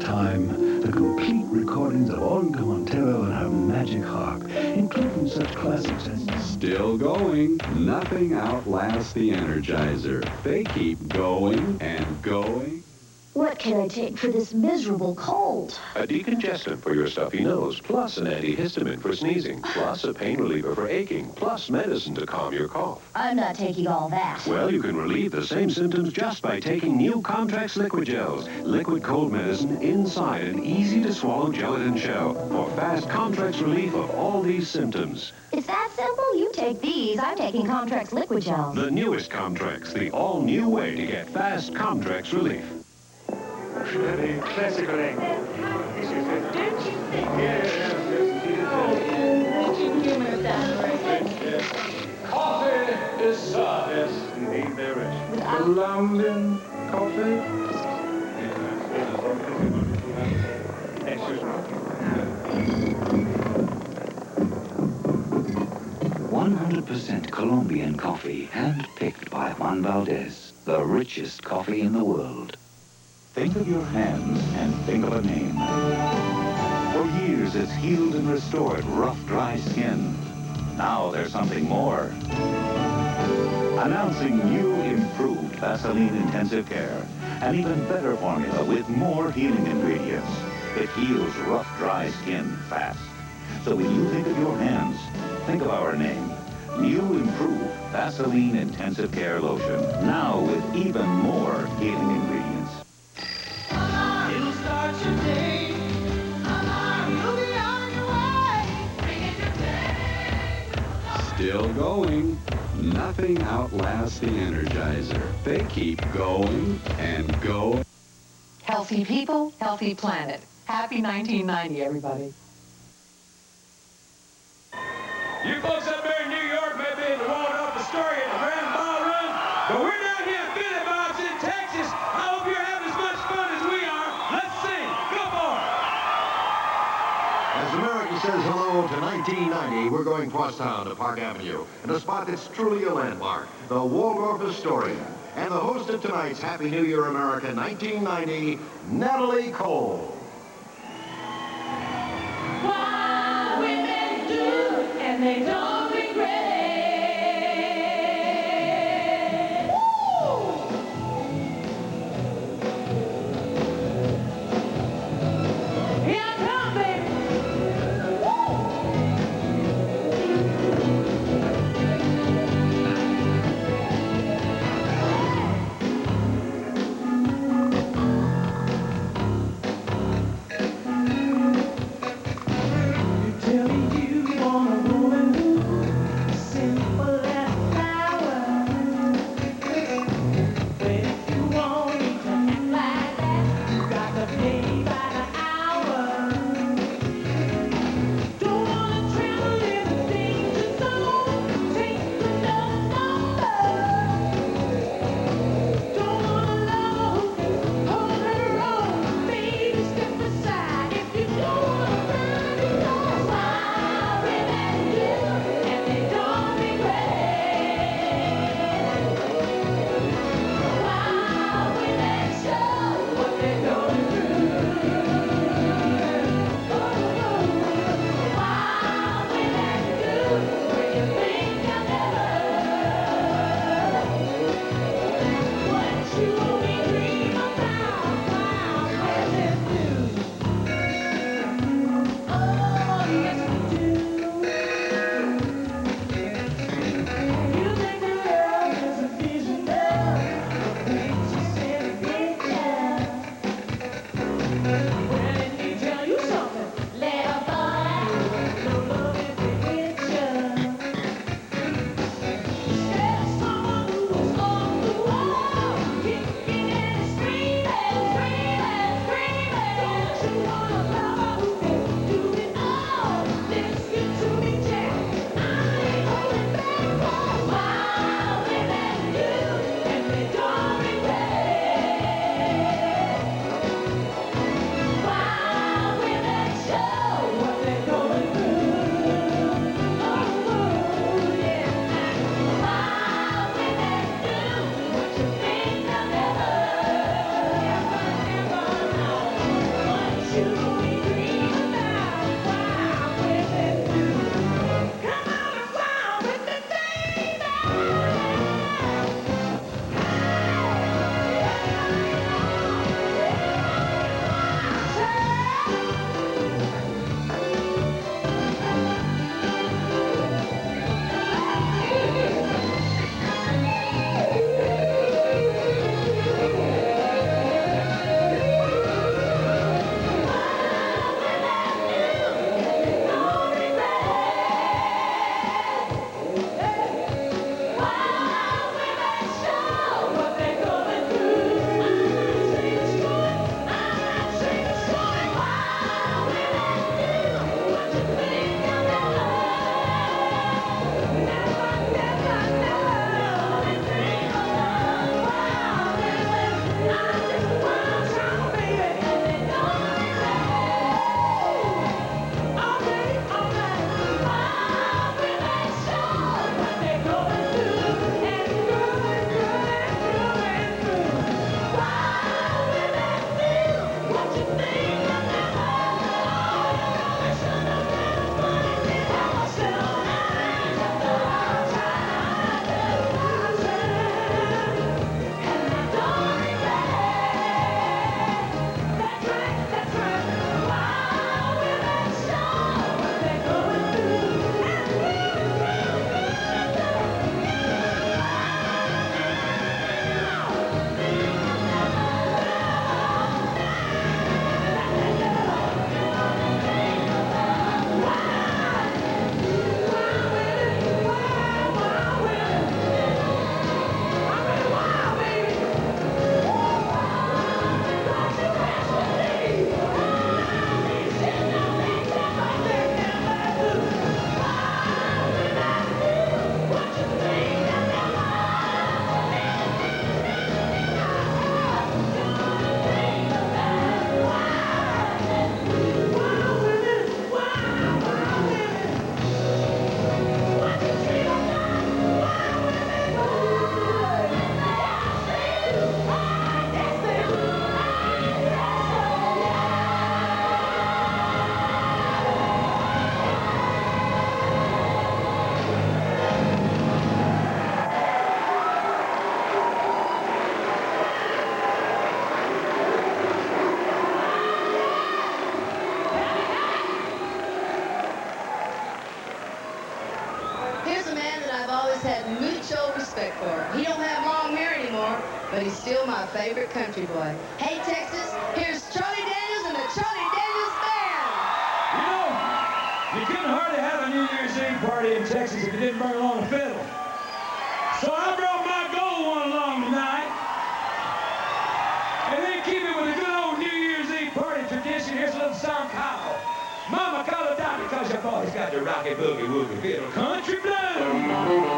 time, the complete recordings of Olga Montero and her magic harp, including such classics as... Still going. Nothing outlasts the Energizer. They keep going and going. What can I take for this miserable cold? A decongestant for your stuffy nose, plus an antihistamine for sneezing, plus a pain reliever for aching, plus medicine to calm your cough. I'm not taking all that. Well, you can relieve the same symptoms just by taking new Comtrex liquid gels. Liquid cold medicine inside an easy-to-swallow gelatin shell for fast Comtrex relief of all these symptoms. It's that simple? You take these. I'm taking Comtrex liquid gels. The newest Comtrex, the all-new way to get fast Comtrex relief. The classical angle. Coffee is service. Need beverage. Colombian coffee. 100% Colombian coffee, hand-picked by Juan Valdez, the richest coffee in the world. Think of your hands and think of a name. For years, it's healed and restored rough, dry skin. Now there's something more. Announcing new, improved Vaseline Intensive Care. An even better formula with more healing ingredients. It heals rough, dry skin fast. So when you think of your hands, think of our name. New, improved Vaseline Intensive Care Lotion. Now with even more healing ingredients. Still going. Nothing outlasts the Energizer. They keep going and going. Healthy people, healthy planet. Happy 1990, everybody. You folks up there in New York may be in the Waldorf Astoria at the Grand Ballroom, but we're down here at Billy Bob's in Texas. I hope you're having as much fun as we are. Let's sing. Go for it. As America says hello to 1990, we're going crosstown to Park Avenue in a spot that's truly a landmark, the Waldorf Astoria. And the host of tonight's Happy New Year America 1990, Natalie Cole. What women do, and they don't regret it. Woo! Here I come, baby. Tell me you want a woman who my favorite country boy. Hey, Texas, here's Charlie Daniels and the Charlie Daniels Band. You know, you couldn't hardly have a New Year's Eve party in Texas if you didn't bring along a fiddle. So I brought my gold one along tonight. And then keep it with a good old New Year's Eve party tradition. Here's a little song called Mama Call It Down because your boy's got the rocky boogie woogie fiddle country blues.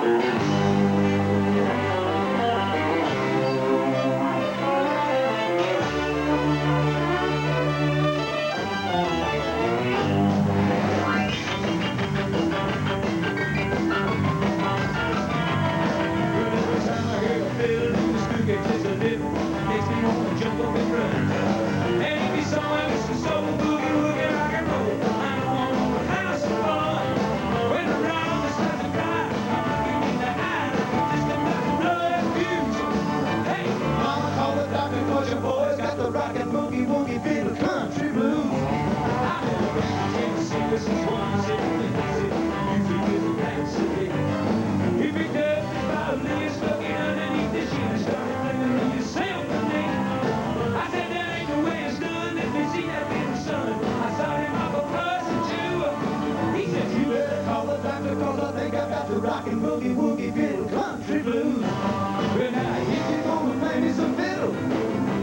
Rockin' boogie woogie fiddle country blues. Well now if you're gonna play me some fiddle,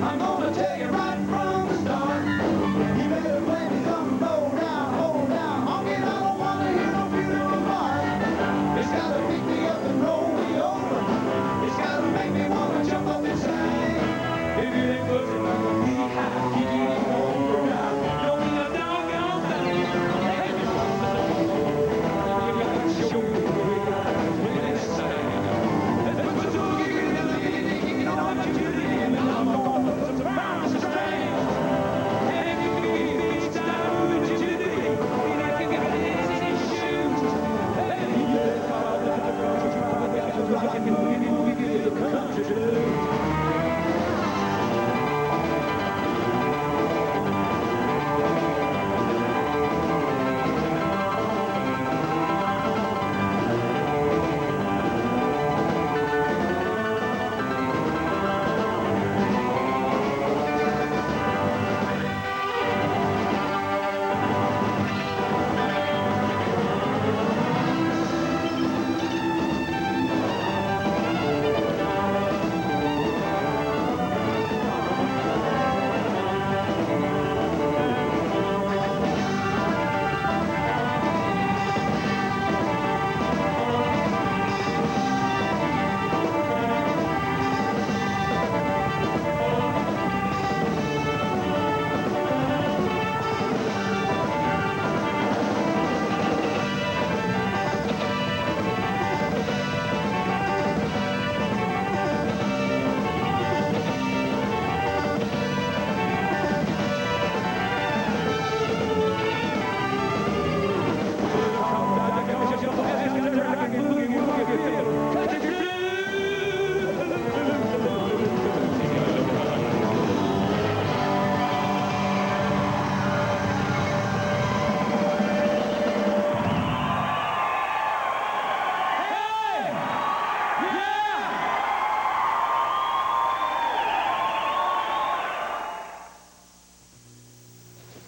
I'm gonna tell you right from the start. You better play me some low down, hold down, honky. I don't wanna hear no funeral march. It's gotta pick me up and roll me over. It's gotta make me wanna jump up and sing. If you ain't buzzing, hee high, hee hee, over now. Don't be a doggone thing. Show me.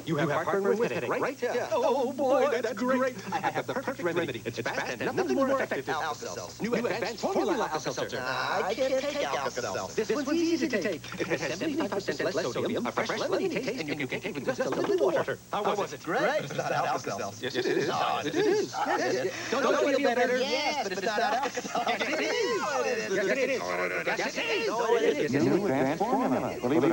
You have heartburn with headache, right? Yeah. Oh, boy, that's great. I have the perfect remedy. It's fast and nothing more effective. Alka-Seltzer. New advanced formula Alka-Seltzer. I can't take Alka-Seltzer. This one's easy to take. It has 75% less sodium, a fresh lemony taste, and you can take it with just a little water. How was it? Great. But it's not Alka-Seltzer. Yes, it is. It is. Don't you feel better? Yes, but it's not Alka-Seltzer. Yes, it is. Yes, it is. Yes, it is. New advanced formula. Believe it or not.